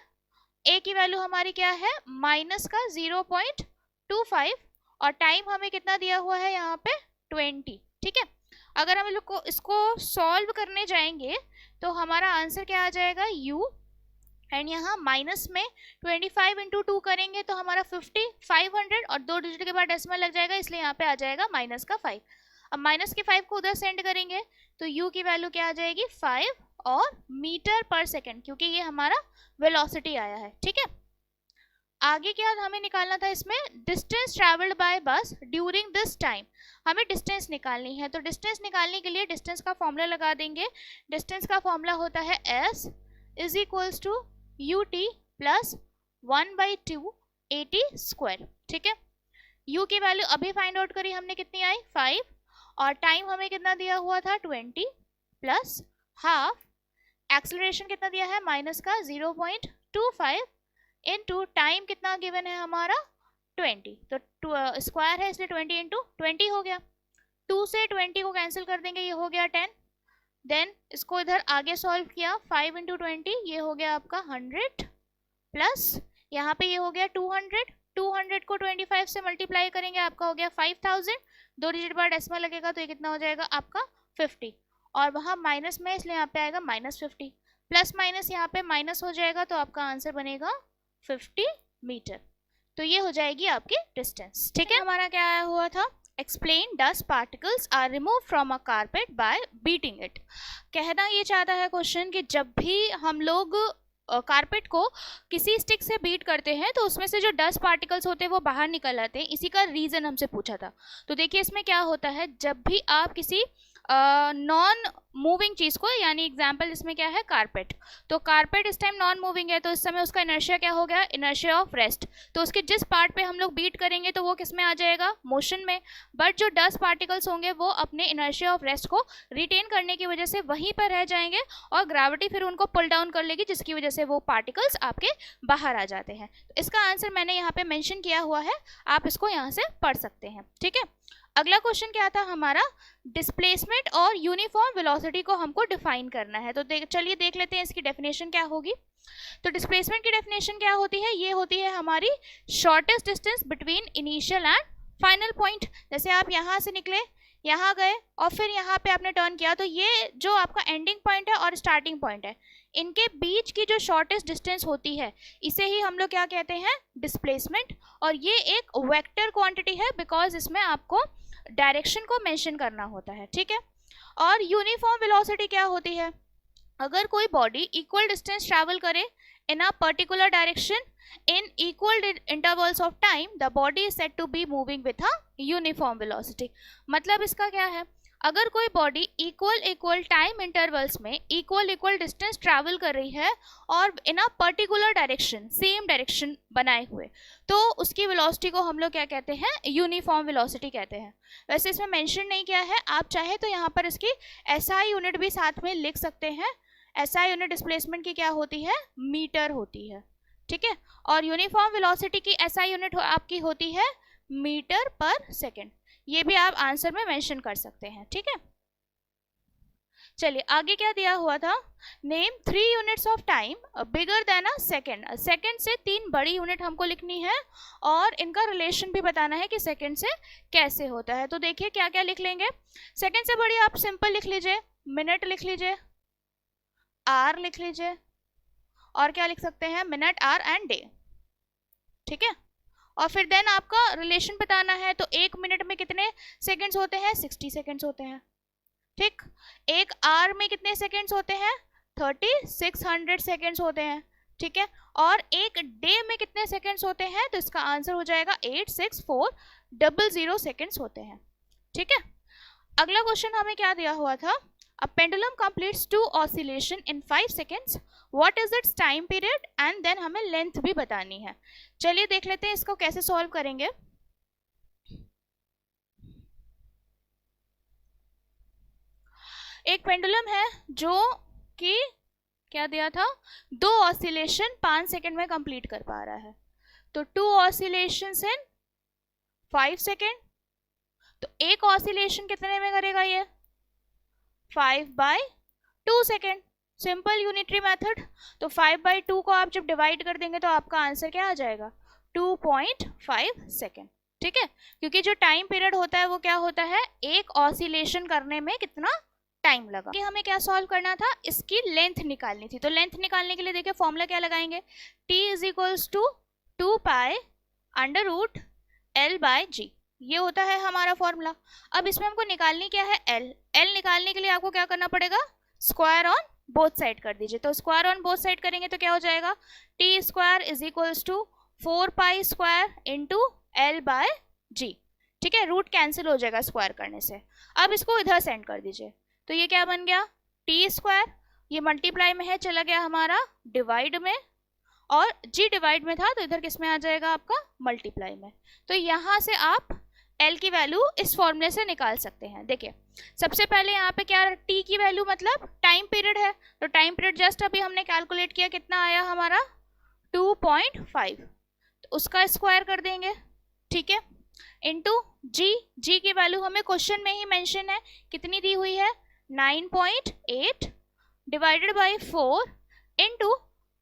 a की वैल्यू हमारी क्या है, माइनस का 0.25, और टाइम हमें कितना दिया हुआ है यहाँ पे 20। ठीक है, अगर हम लोग को इसको सॉल्व करने जाएंगे तो हमारा आंसर क्या आ जाएगा, u, एंड यहाँ माइनस में 25 × 2 करेंगे तो हमारा 50, 500, और 2 डिजिट के बाद डेसिमल लग जाएगा, इसलिए यहाँ पे आ जाएगा माइनस का 5। अब माइनस के 5 को उधर सेंड करेंगे तो u की वैल्यू क्या आ जाएगी, 5 और मीटर पर सेकेंड, क्योंकि ये हमारा वेलोसिटी आया है। ठीक है, आगे क्या हमें निकालना था इसमें, डिस्टेंस ट्रैवल्ड बाय बस ड्यूरिंग दिस टाइम। हमें डिस्टेंस निकालनी है, तो डिस्टेंस निकालने के लिए डिस्टेंस का फॉर्मूला लगा देंगे। डिस्टेंस का फॉर्मूला होता है s = ut + 1/2 at²। ठीक है, u की वैल्यू अभी फाइंड आउट करी हमने, कितनी आई, 5, और टाइम हमें कितना दिया हुआ था, 20 + हाफ, एक्सेलरेशन कितना दिया है, माइनस का 0.25 इनटू टाइम कितना गिवन है हमारा 20, तो स्क्वायर है इसलिए 20 × 20 हो गया। 2 से 20 को कैंसिल कर देंगे, ये हो गया 10। देन इसको इधर आगे सॉल्व किया, 5 × 20 ये हो गया आपका 100, प्लस यहाँ पे ये हो गया 200। 200 को 25 से मल्टीप्लाई करेंगे, आपका हो गया 5000। 2 डिजिट बाद डेसिमल लगेगा तो ये कितना हो जाएगा आपका 50, और वहाँ माइनस में इसलिए यहाँ पे आएगा -50, प्लस माइनस यहाँ पे माइनस हो जाएगा तो आपका आंसर बनेगा 50 मीटर। तो ये हो जाएगी आपकी डिस्टेंस। ठीक है, हमारा क्या आया हुआ था, explain dust particles are remove from a carpet by beating it. कहना ये चाहता है क्वेश्चन कि जब भी हम लोग कारपेट को किसी स्टिक से बीट करते हैं तो उसमें से जो डस्ट पार्टिकल्स होते हैं वो बाहर निकल आते हैं। इसी का रीजन हमसे पूछा था। तो देखिए इसमें क्या होता है, जब भी आप किसी नॉन मूविंग चीज को, यानी एग्जांपल इसमें क्या है, कारपेट, तो कारपेट इस टाइम नॉन मूविंग है तो इस समय उसका इनर्शिया क्या हो गया, इनर्शिया ऑफ रेस्ट। तो उसके जिस पार्ट पे हम लोग बीट करेंगे तो वो किस में आ जाएगा, मोशन में। बट जो डस्ट पार्टिकल्स होंगे वो अपने इनर्शिया ऑफ रेस्ट को रिटेन करने की वजह से वहीं पर रह जाएंगे और ग्रेविटी फिर उनको पुल डाउन कर लेगी, जिसकी वजह से वो पार्टिकल्स आपके बाहर आ जाते हैं। तो इसका आंसर मैंने यहाँ पे मेंशन किया हुआ है, आप इसको यहाँ से पढ़ सकते हैं। ठीक है, अगला क्वेश्चन क्या था हमारा, डिस्प्लेसमेंट और यूनिफॉर्म वेलोसिटी को हमको डिफाइन करना है। तो चलिए देख लेते हैं इसकी डेफिनेशन क्या होगी। तो डिस्प्लेसमेंट की डेफिनेशन क्या होती है, ये होती है हमारी shortest distance between initial and final point. जैसे आप यहाँ से निकले, यहाँ गए और फिर यहाँ पे आपने टर्न किया, तो ये जो आपका एंडिंग पॉइंट है और स्टार्टिंग पॉइंट है, इनके बीच की जो शॉर्टेस्ट डिस्टेंस होती है, इसे ही हम लोग क्या कहते हैं, डिस्प्लेसमेंट। और ये एक वेक्टर क्वांटिटी है, बिकॉज इसमें आपको डायरेक्शन को मेंशन करना होता है, ठीक है। और यूनिफॉर्म वेलोसिटी क्या होती है, अगर कोई बॉडी इक्वल डिस्टेंस ट्रैवल करे in a particular direction in equal intervals of time, the body is said to be moving with a uniform velocity। मतलब इसका क्या है, अगर कोई बॉडी इक्वल टाइम इंटरवल्स में इक्वल डिस्टेंस ट्रैवल कर रही है और in a particular direction, same direction बनाए हुए, तो उसकी वेलोसिटी को हम लोग क्या कहते हैं, यूनिफॉर्म वेलोसिटी कहते हैं। वैसे इसमें मेंशन नहीं किया है, आप चाहे तो यहाँ पर इसकी एसआई यूनिट भी साथ में लिख सकते हैं। एसआई यूनिट डिस्प्लेसमेंट की क्या होती है, मीटर होती है, ठीक है। और यूनिफॉर्म वेलोसिटी की एसआई यूनिट आपकी होती है मीटर पर सेकेंड। ये भी आप आंसर में मेंशन कर सकते हैं, ठीक है। चलिए आगे क्या दिया हुआ था, name 3 units of time bigger than a second. Second से 3 बड़ी यूनिट हमको लिखनी है और इनका रिलेशन भी बताना है कि सेकेंड से कैसे होता है। तो देखिए क्या क्या लिख लेंगे। सेकेंड से बड़ी आप सिंपल लिख लीजिए, मिनट लिख लीजिए, आर लिख लीजिए, और क्या लिख सकते हैं, मिनट, आर एंड डे, ठीक है। और फिर देन आपका रिलेशन बताना है, तो 1 मिनट में कितने सेकंड्स होते हैं, 60 सेकंड्स होते हैं, ठीक। 1 आवर में कितने सेकंड्स होते हैं, 3600 सेकंड्स होते हैं, ठीक है। और 1 डे में कितने सेकंड्स होते हैं, तो इसका आंसर हो जाएगा 86400 सेकंड्स होते हैं, ठीक है। अगला क्वेश्चन हमें क्या दिया हुआ था, A pendulum completes 2 oscillation in 5 seconds. What is its time period? And then हमें length भी बतानी है। चलिए देख लेते हैं इसको कैसे सॉल्व करेंगे। एक पेंडुलम है जो कि क्या दिया था, 2 ऑसिलेशन 5 सेकेंड में कंप्लीट कर पा रहा है। तो 2 ऑसिलेशंस इन 5 सेकेंड, तो एक ऑसिलेशन कितने में करेगा ये, 5/2 सेकेंड, सिंपल यूनिटरी मेथड। तो 5/2 को आप जब डिवाइड कर देंगे तो आपका आंसर क्या आ जाएगा, 2.5 सेकेंड, ठीक है। क्योंकि जो टाइम पीरियड होता है वो क्या होता है, एक ऑसिलेशन करने में कितना टाइम लगा। कि हमें क्या सॉल्व करना था, इसकी लेंथ निकालनी थी। तो लेंथ निकालने के लिए देखिए फॉर्मूला क्या लगाएंगे, t = 2 पाई √L/g, ये होता है हमारा फॉर्मूला। अब इसमें हमको निकालनी क्या है, एल निकालने के लिए आपको क्या करना पड़ेगा, स्क्वायर ऑन बोथ साइड कर दीजिए। तो स्क्वायर ऑन बोथ साइड करेंगे तो क्या हो जाएगा, t² = 4 pi square into L/g, ठीक है। रूट कैंसिल हो जाएगा स्क्वायर करने से। अब इसको इधर सेंड कर दीजिए, तो ये क्या बन गया, t², ये मल्टीप्लाई में है, चला गया हमारा डिवाइड में, और g डिवाइड में था तो इधर किस में आ जाएगा आपका, मल्टीप्लाई में। तो यहाँ से आप L की वैल्यू इस फॉर्मूले से निकाल सकते हैं। देखिए सबसे पहले यहाँ पे क्या, t की वैल्यू मतलब टाइम पीरियड है, तो टाइम पीरियड जस्ट अभी हमने कैलकुलेट किया, कितना आया हमारा 2.5, तो उसका स्क्वायर कर देंगे, ठीक है, इंटू जी की वैल्यू हमें क्वेश्चन में ही मेंशन है, कितनी दी हुई है, 9.8 डिवाइडेड बाई 4 इंटू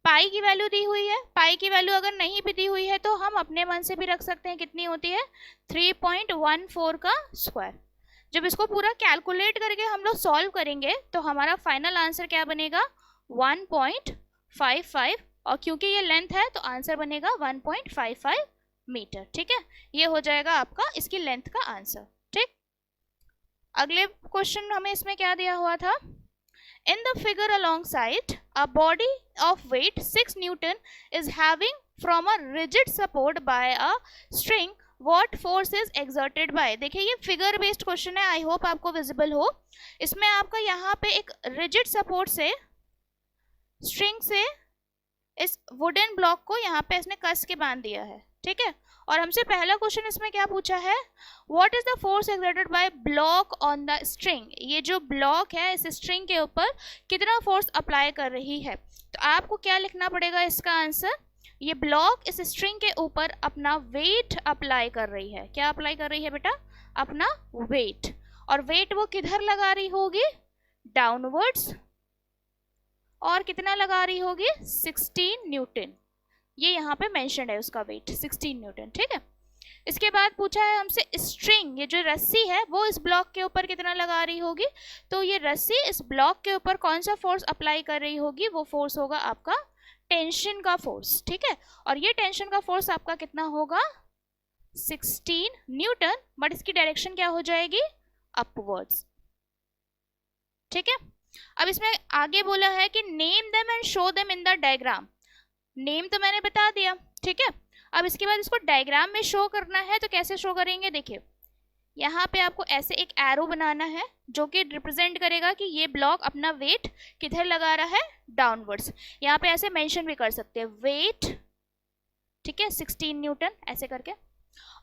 पाई की वैल्यू दी हुई है। पाई की वैल्यू अगर नहीं भी दी हुई है तो हम अपने मन से भी रख सकते हैं, कितनी होती है, 3.14 का स्क्वायर। जब इसको पूरा कैलकुलेट करके हम लोग सॉल्व करेंगे तो हमारा फाइनल आंसर क्या बनेगा, 1.55, और क्योंकि ये लेंथ है तो आंसर बनेगा 1.55 मीटर, ठीक है। ये हो जाएगा आपका इसकी लेंथ का आंसर, ठीक। अगले क्वेश्चन हमें इसमें क्या दिया हुआ था, in the figure alongside a body of weight 6 Newton is having from a rigid support by a string, what force is exerted by। देखिए ये फिगर बेस्ड क्वेश्चन है, आई होप आपको विजिबल हो। इसमें आपका यहाँ पे एक रिजिड सपोर्ट से, स्ट्रिंग से इस वुडन ब्लॉक को यहाँ पे इसने कस के बांध दिया है, ठीक है। और हमसे पहला क्वेश्चन इसमें क्या पूछा है, what is the force exerted by block on the string. ये जो ब्लॉक है इस स्ट्रिंग के ऊपर कितना फोर्स अप्लाई कर रही है। तो आपको क्या लिखना पड़ेगा इसका आंसर, ये ब्लॉक इस स्ट्रिंग के ऊपर अपना वेट अप्लाई कर रही है। क्या अप्लाई कर रही है बेटा, अपना वेट, और वेट वो किधर लगा रही होगी, डाउनवर्ड्स, और कितना लगा रही होगी, 16 न्यूटन। ये यहाँ पे मेंशन है उसका वेट 16 न्यूटन, ठीक है। इसके बाद पूछा है हमसे स्ट्रिंग, ये जो रस्सी है वो इस ब्लॉक के ऊपर कितना लगा रही होगी, तो ये रस्सी इस ब्लॉक के ऊपर कौन सा फोर्स अप्लाई कर रही होगी, वो फोर्स होगा आपका टेंशन का फोर्स, ठीक है। और ये टेंशन का फोर्स आपका कितना होगा, 16 न्यूटन, बट इसकी डायरेक्शन क्या हो जाएगी, अपवर्ड्स, ठीक है। अब इसमें आगे बोला है कि name them and show them in the diagram. Name तो मैंने बता दिया, ठीक है। अब इसके बाद इसको डायग्राम में शो करना है, तो कैसे शो करेंगे, देखिए यहाँ पे आपको ऐसे एक एरो बनाना है जो कि रिप्रेजेंट करेगा कि ये ब्लॉक अपना वेट किधर लगा रहा है, डाउनवर्ड्स। यहाँ पे ऐसे मेंशन भी कर सकते हैं वेट, ठीक है, 16 न्यूटन ऐसे करके।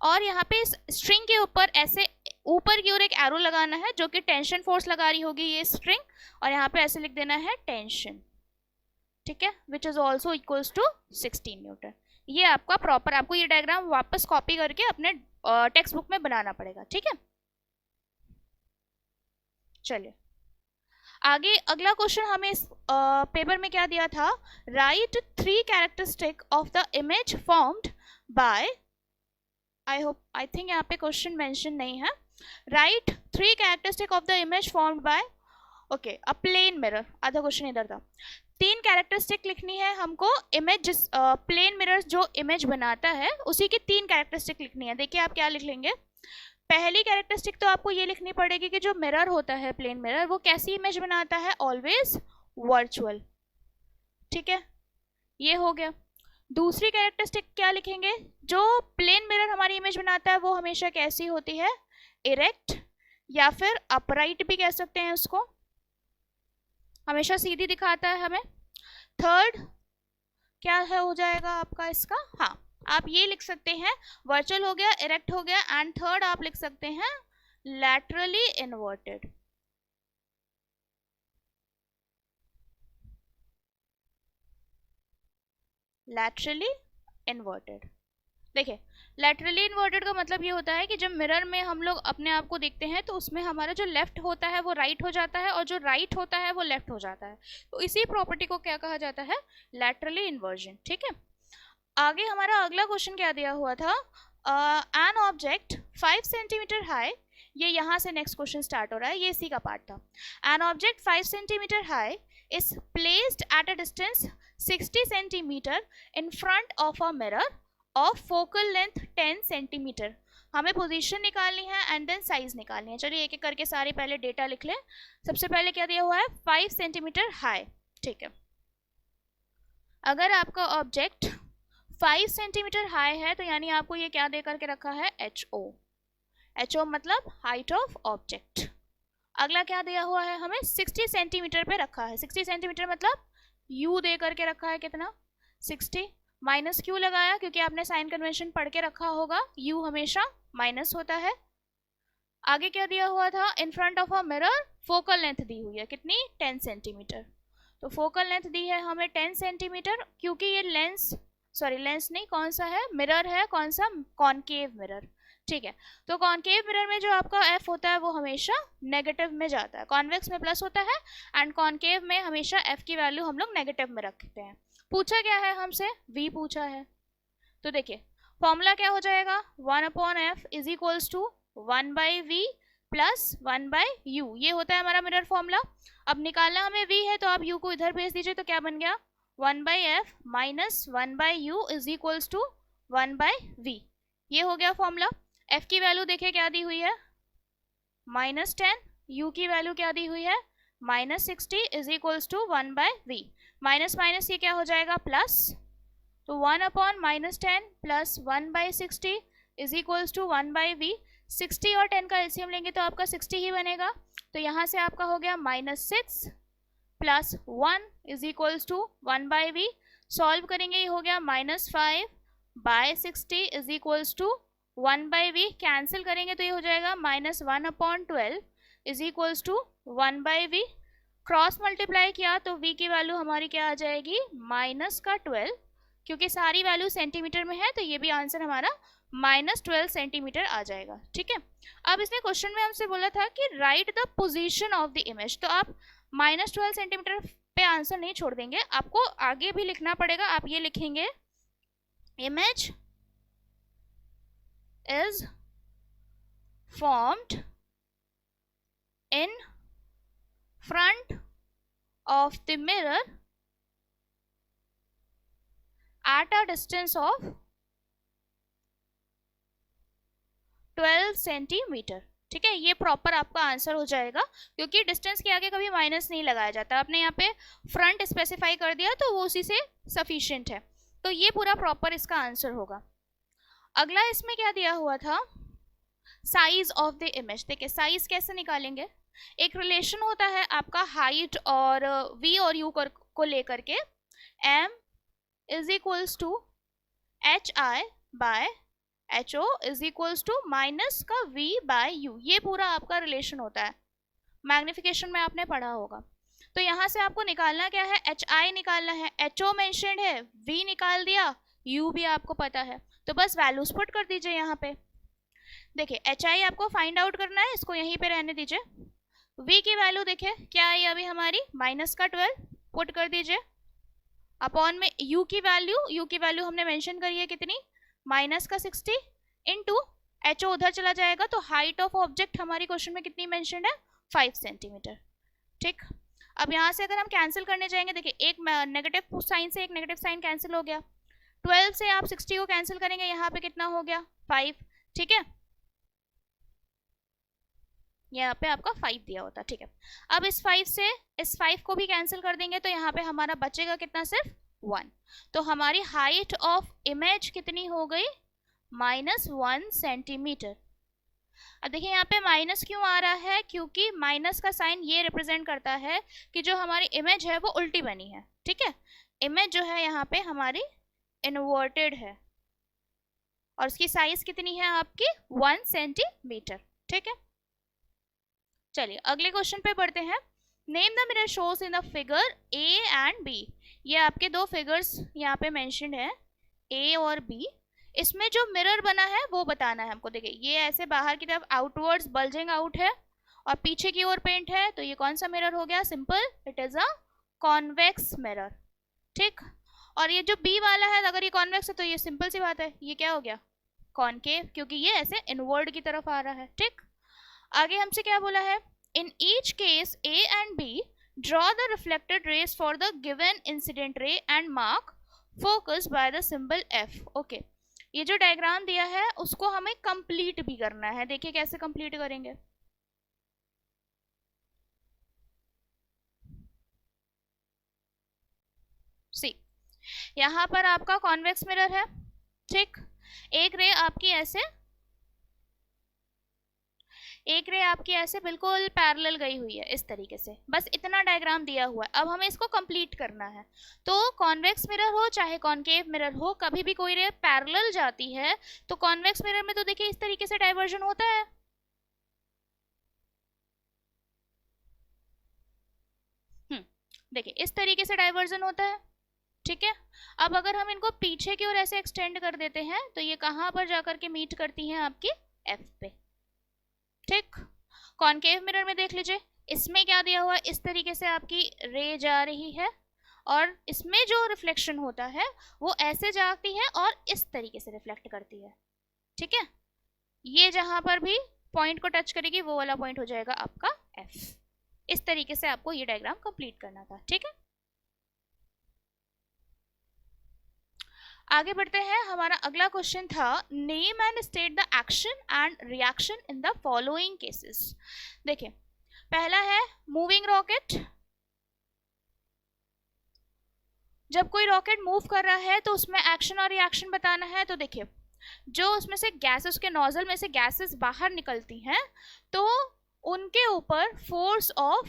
और यहाँ पे इस स्ट्रिंग के ऊपर ऐसे ऊपर की ओर एक एरो लगाना है जो कि टेंशन फोर्स लगा रही होगी ये स्ट्रिंग, और यहाँ पे ऐसे लिख देना है टेंशन, ठीक है, which is also equals to 16 newton. ये आपका प्रॉपर, आपको ये डायग्राम वापस कॉपी करके अपने टेक्स्ट बुक में बनाना पड़ेगा, ठीक है। चलिए आगे अगला क्वेश्चन हमें इस पेपर में क्या दिया था, write 3 characteristic of the image formed by, I think यहाँ पे क्वेश्चन मेंशन नहीं है, write 3 characteristic of the image formed by, okay, a plane mirror, आधा क्वेश्चन इधर था। 3 कैरेक्टरिस्टिक लिखनी है हमको, इमेज जिस प्लेन मिरर जो इमेज बनाता है उसी की 3 कैरेक्टरिस्टिक लिखनी है। देखिए आप क्या लिख लेंगे, पहली कैरेक्टरिस्टिक तो आपको ये लिखनी पड़ेगी कि जो मिरर होता है प्लेन मिरर वो कैसी इमेज बनाता है, ऑलवेज वर्चुअल, ठीक है, ये हो गया। दूसरी कैरेक्टरिस्टिक क्या लिखेंगे, जो प्लेन मिरर हमारी इमेज बनाता है वो हमेशा कैसी होती है, इरेक्ट या फिर अपराइट भी कह सकते हैं उसको, हमेशा सीधी दिखाता है हमें। थर्ड क्या है हो जाएगा आपका इसका, हाँ आप ये लिख सकते हैं, वर्चुअल हो गया, इरेक्ट हो गया, एंड थर्ड आप लिख सकते हैं लैटरली इन्वर्टेड। लैटरली इन्वर्टेड, देखिए लैटरली इन्वर्टेड का मतलब ये होता है कि जब मिरर में हम लोग अपने आप को देखते हैं तो उसमें हमारा जो लेफ्ट होता है वो राइट हो जाता है और जो राइट होता है वो लेफ्ट हो जाता है, तो इसी प्रॉपर्टी को क्या कहा जाता है, लैटरली इन्वर्जन, ठीक है। आगे हमारा अगला क्वेश्चन क्या दिया हुआ था, एन ऑब्जेक्ट 5 सेंटीमीटर हाई, ये यहाँ से नेक्स्ट क्वेश्चन स्टार्ट हो रहा है, ये इसी का पार्ट था। An object 5 centimetre high is placed at a distance 60 centimetre in front of a mirror of focal length 10 centimetre. हमें पोजीशन निकालनी है एंड देन साइज निकालनी है। चलिए एक एक करके सारे पहले डेटा लिख लें। सबसे पहले क्या दिया हुआ है, 5 सेंटीमीटर हाई, ठीक है। अगर आपका ऑब्जेक्ट 5 सेंटीमीटर हाई है तो यानी आपको ये क्या दे करके रखा है, HO, HO मतलब हाइट ऑफ ऑब्जेक्ट। अगला क्या दिया हुआ है हमें, 60 सेंटीमीटर पे रखा है, 60 सेंटीमीटर मतलब U दे करके रखा है कितना, 60, माइनस क्यों लगाया, क्योंकि आपने साइन कन्वेंशन पढ़ के रखा होगा, U हमेशा माइनस होता है। आगे क्या दिया हुआ था, in front of a mirror focal length दी हुई है कितनी, 10 सेंटीमीटर, तो फोकल लेंथ दी है हमें 10 सेंटीमीटर, क्योंकि ये लेंस, सॉरी लेंस नहीं, कौन सा है, मिरर है, कौन सा, कॉनकेव मिरर, ठीक है। तो कॉनकेव मिरर में जो आपका F होता है वो हमेशा नेगेटिव में जाता है, कॉन्वेक्स में प्लस होता है एंड कॉनकेव में हमेशा F की वैल्यू हम लोग नेगेटिव में रखते हैं। पूछा क्या है हमसे, V पूछा है, तो देखिए फॉर्मूला क्या हो जाएगा, 1/f is equals to 1/v plus 1/u, ये होता है हमारा मिरर फॉर्मूला। अब निकालना हमें v है तो आप u को इधर भेज दीजिए, तो क्या बन गया, 1/f minus 1/u is equals to 1/v, ये हो गया फॉर्मूला। f की वैल्यू देखिए क्या दी हुई है, -10, u की वैल्यू क्या दी हुई है, -60 is equals to 1/v, minus minus ये क्या हो जाएगा, प्लस, तो 1/-10 plus 1/60 is equals to 1/v, 60 और 10 का एलसीएम लेंगे तो आपका 60 ही बनेगा, तो यहाँ से आपका हो गया -6 plus 1 is equals to 1/v, solve करेंगे ये हो गया -5/60 is equals to 1/v, cancel करेंगे तो ये हो जाएगा -1/12 is equals to 1/v, cross multiply किया तो v की वैल्यू हमारी क्या आ जाएगी, -12 क्योंकि सारी वैल्यू सेंटीमीटर में है तो ये भी आंसर हमारा -12 सेंटीमीटर आ जाएगा। ठीक है, अब इसने क्वेश्चन में हमसे बोला था कि right the position of the image, तो आप -12 सेंटीमीटर पे आंसर नहीं छोड़ देंगे, आपको आगे भी लिखना पड़ेगा। आप ये लिखेंगे image is formed in front of the mirror at a distance of 12 centimetre. ठीक है, ये प्रॉपर आपका आंसर हो जाएगा, क्योंकि डिस्टेंस के आगे कभी माइनस नहीं लगाया जाता। आपने यहाँ पे फ्रंट स्पेसिफाई कर दिया तो वो उसी से सफिशिएंट है, तो ये पूरा प्रॉपर इसका आंसर होगा। अगला इसमें क्या दिया हुआ था, साइज ऑफ द इमेज। देखिए साइज कैसे निकालेंगे, एक रिलेशन होता है आपका हाइट और v और u को लेकर के, m is equals to H I by H O is equals to minus का v बाय u, ये पूरा आपका रिलेशन होता है, मैग्निफिकेशन में आपने पढ़ा होगा। तो यहाँ से आपको निकालना क्या है, एच आई निकालना है, एच ओ मेंशन्ड है, v निकाल दिया, u भी आपको पता है, तो बस वैल्यूज पुट कर दीजिए यहाँ पे। देखिए एच आई आपको फाइंड आउट करना है, इसको यहीं पे रहने दीजिए। v की वैल्यू देखिए क्या आई अभी हमारी -12, पुट कर दीजिए, अपॉन में u की वैल्यू हमने मेंशन करी है कितनी, -60 इनटू एच ओ उधर चला जाएगा, तो हाइट ऑफ ऑब्जेक्ट हमारी क्वेश्चन में कितनी मेंशन्ड है, 5 सेंटीमीटर। ठीक, अब यहाँ से अगर हम कैंसिल करने जाएंगे, देखिए एक नेगेटिव साइन से एक नेगेटिव साइन कैंसिल हो गया, 12 से आप 60 को कैंसिल करेंगे, यहाँ पे कितना हो गया 5। ठीक है, यहाँ पे आपका 5 दिया होता। ठीक है, अब इस 5 से इस 5 को भी कैंसिल कर देंगे तो यहाँ पे हमारा बचेगा कितना, सिर्फ 1। तो हमारी हाइट ऑफ इमेज कितनी हो गई, -1 सेंटीमीटर। अब देखिए यहाँ पे माइनस क्यों आ रहा है, क्योंकि माइनस का साइन ये रिप्रेजेंट करता है कि जो हमारी इमेज है वो उल्टी बनी है। ठीक है, इमेज जो है यहाँ पे हमारी इन्वर्टेड है और उसकी साइज कितनी है आपकी, 1 सेंटीमीटर। ठीक है, चलिए अगले क्वेश्चन पे बढ़ते हैं। Name the mirror shows in the figure A and B. ये आपके दो फिगर्स यहाँ पे मेंशन्ड है, ए और बी। इसमें जो मिरर बना है वो बताना है हमको। देखिए ये ऐसे बाहर की तरफ आउटवर्ड्स बल्जिंग आउट है और पीछे की ओर पेंट है, तो ये कौन सा मिरर हो गया, simple, it is a convex mirror. ठीक, और ये जो बी वाला है अगर ये कॉन्वेक्स है तो ये सिंपल सी बात है, ये क्या हो गया, कॉनकेव, क्योंकि ये ऐसे इनवर्ड की तरफ आ रहा है। ठीक, आगे हमसे क्या बोला है, in each case A and B draw the reflected rays for the given incident ray and mark focus by the symbol F. Okay, ये जो डायग्राम दिया है उसको हमें कंप्लीट भी करना है। देखिए कैसे कंप्लीट करेंगे, सी यहाँ पर आपका कॉन्वेक्स मिरर है। ठीक, एक रे आपकी ऐसे बिल्कुल पैरेलल गई हुई है इस तरीके से, बस इतना डायग्राम दिया हुआ है। अब हमें इसको कंप्लीट करना है, तो कॉन्वेक्स मिरर हो चाहे कॉनकेव मिरर हो, कभी भी कोई रे पैरेलल जाती है तो कॉन्वेक्स मिरर में तो देखिए इस तरीके से डाइवर्जन होता है। देखिए इस तरीके से डाइवर्जन होता है। ठीक है, अब अगर हम इनको पीछे की ओर ऐसे एक्सटेंड कर देते हैं तो ये कहाँ पर जाकर के मीट करती हैं, आपकी एफ पे। ठीक, कॉनकेव मिरर में देख लीजिए, इसमें क्या दिया हुआ है, इस तरीके से आपकी रे जा रही है और इसमें जो रिफ्लेक्शन होता है वो ऐसे जाती है और इस तरीके से रिफ्लेक्ट करती है। ठीक है, ये जहां पर भी पॉइंट को टच करेगी वो वाला पॉइंट हो जाएगा आपका एफ। इस तरीके से आपको ये डायग्राम कंप्लीट करना था। ठीक है, आगे बढ़ते हैं। हमारा अगला क्वेश्चन था, name and state the action and reaction in the following cases. देखिए पहला है मूविंग रॉकेट। जब कोई रॉकेट मूव कर रहा है तो उसमें एक्शन और रिएक्शन बताना है। तो देखिए जो उसमें से गैसेस के नोजल में से गैसेस बाहर निकलती हैं तो उनके ऊपर फोर्स ऑफ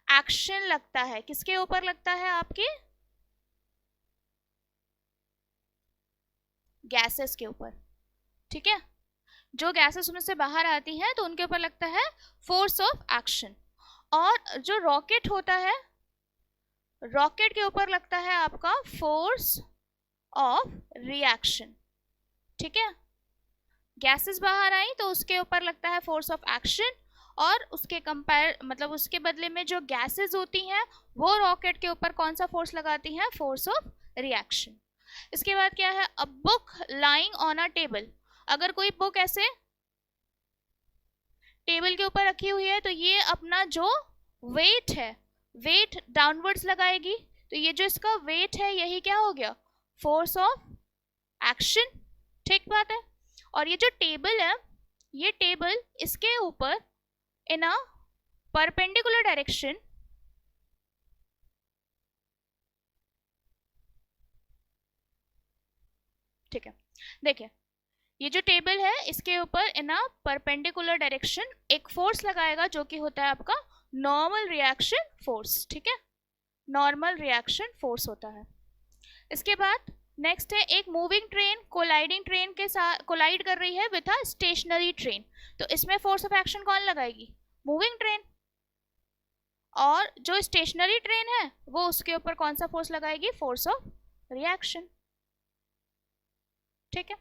एक्शन लगता है। किसके ऊपर लगता है, आपके गैसेस के ऊपर। ठीक है, जो गैसेस उनमें से बाहर आती हैं तो उनके ऊपर लगता है फोर्स ऑफ एक्शन, और जो रॉकेट होता है रॉकेट के ऊपर लगता है आपका फोर्स ऑफ रिएक्शन, ठीक है। गैसेस बाहर आई तो उसके ऊपर लगता है फोर्स ऑफ एक्शन, और उसके कंपेयर मतलब उसके बदले में जो गैसेस होती हैं वो रॉकेट के ऊपर कौन सा फोर्स लगाती हैं, फोर्स ऑफ रिएक्शन। इसके बाद क्या है, a book lying on a table, अगर कोई बुक ऐसे टेबल के ऊपर रखी हुई है तो ये अपना जो वेट है, वेट डाउनवर्ड्स लगाएगी, तो ये जो इसका वेट है यही क्या हो गया, फोर्स ऑफ एक्शन, ठीक बात है। और ये जो टेबल है, ये टेबल इसके ऊपर इन अ परपेंडिकुलर डायरेक्शन, ठीक है। देखिए ये जो टेबल है इसके ऊपर इन अ परपेंडिकुलर डायरेक्शन एक फोर्स लगाएगा जो कि होता है आपका नॉर्मल रिएक्शन फोर्स, ठीक है, नॉर्मल रिएक्शन फोर्स होता है। इसके बाद नेक्स्ट है, एक मूविंग ट्रेन कोलाइडिंग ट्रेन के साथ कोलाइड कर रही है विथ अ स्टेशनरी ट्रेन, तो इसमें फोर्स ऑफ एक्शन कौन लगाएगी, मूविंग ट्रेन, और जो स्टेशनरी ट्रेन है वो उसके ऊपर कौन सा फोर्स लगाएगी, फोर्स ऑफ रिएक्शन, ठीक है।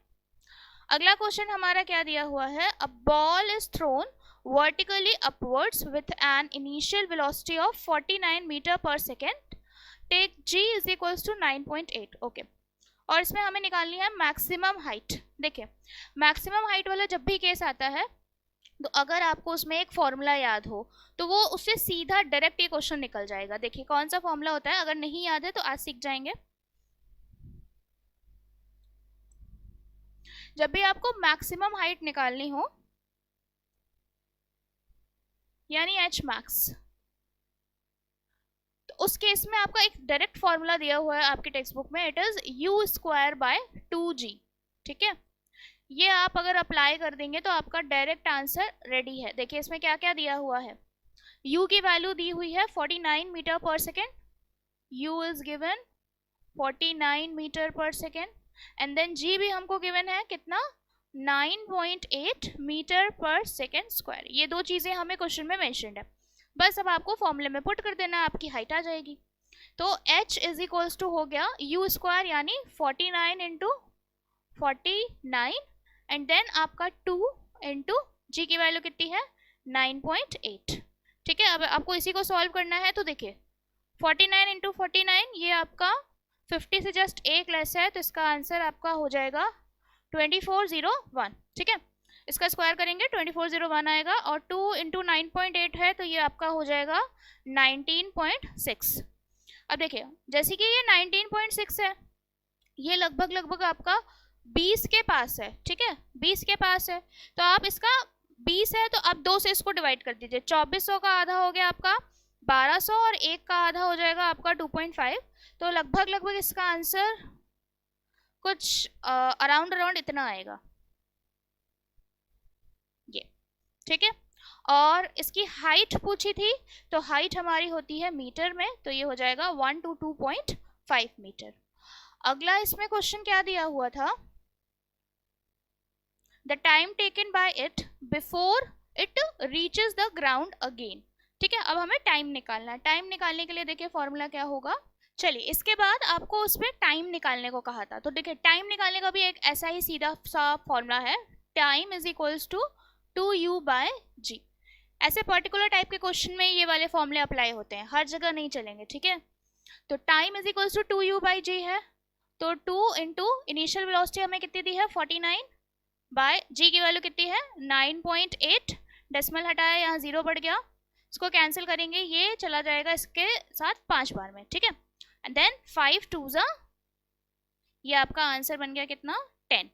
अगला क्वेश्चन हमारा क्या दिया हुआ है, a ball is thrown vertically upwards with an initial velocity of 49 metre per second, take g is equals to 9.8, okay. और इसमें हमें निकालनी है मैक्सिमम हाइट। देखिए मैक्सिमम हाइट वाला जब भी केस आता है तो अगर आपको उसमें एक फॉर्मूला याद हो तो वो उससे सीधा डायरेक्ट ये क्वेश्चन निकल जाएगा। देखिए कौन सा फॉर्मूला होता है, अगर नहीं याद है तो आज सीख जाएंगे। जब भी आपको मैक्सिमम हाइट निकालनी हो यानी एच मैक्स, तो उस केस में आपका एक डायरेक्ट फॉर्मूला दिया हुआ है आपकी टेक्स्ट बुक में, it is you square by 2g, ठीक है। ये आप अगर अप्लाई कर देंगे तो आपका डायरेक्ट आंसर रेडी है। देखिए इसमें क्या क्या दिया हुआ है, u की वैल्यू दी हुई है 49 metre per second, u is given 49 metre per second, and then g भी हमको गिवन है कितना, 9.8 मीटर पर सेकेंड स्क्वायर। ये दो चीजें हमें क्वेश्चन में मेंशन्ड है, बस अब आपको फॉर्मूले में पुट कर देना, आपकी हाइट आ जाएगी। तो h इज इक्वल्स टू हो गया u स्क्वायर यानी 49 इंटू 49, एंड देन आपका 2 इंटू जी की वैल्यू कितनी है 9.8, ठीक है। अब आपको इसी को सॉल्व करना है, तो देखिए 49 इंटू 49 ये आपका 50 से जस्ट एक लेस है, तो इसका आंसर आपका हो जाएगा 2401, ठीक है। इसका स्क्वायर करेंगे 2401 आएगा, और 2 इंटू 9.8 है तो ये आपका हो जाएगा 19.6। अब देखिए जैसे कि ये 19.6 है, ये लगभग लगभग आपका 20 के पास है, ठीक है, 20 के पास है, तो आप इसका 20 है तो आप 2 से इसको डिवाइड कर दीजिए, 2400 का आधा हो गया आपका 1200, और 1 का आधा हो जाएगा आपका 2.5, तो लगभग लगभग इसका आंसर कुछ अराउंड अराउंड इतना आएगा ये, ठीक है। और इसकी हाइट पूछी थी, तो हाइट हमारी होती है मीटर में, तो ये हो जाएगा 1 to 2.5 मीटर। अगला इसमें क्वेश्चन क्या दिया हुआ था, the time taken by it before it reaches the ground again, ठीक है। अब हमें टाइम निकालना है, टाइम निकालने के लिए देखिए फॉर्मूला क्या होगा, चलिए इसके बाद आपको उसमें टाइम निकालने को कहा था, तो देखिए टाइम निकालने का भी एक ऐसा ही सीधा सा फॉर्मूला है, time is equals to 2u by g। ऐसे पर्टिकुलर टाइप के क्वेश्चन में ये वाले फॉर्मूले अप्लाई होते हैं, हर जगह नहीं चलेंगे, ठीक है। तो time is equals to 2u by g है, तो 2 इंटू इनिशियल वेलोसिटी हमें कितनी दी है 49 बाय g की वैल्यू कितनी है 9.8, डेसिमल हटाया यहाँ 0 बढ़ गया, इसको कैंसिल करेंगे ये चला जाएगा इसके साथ 5 बार में, ठीक है। एंड देन 5 2 ज़ा, ये आपका आंसर बन गया कितना 10,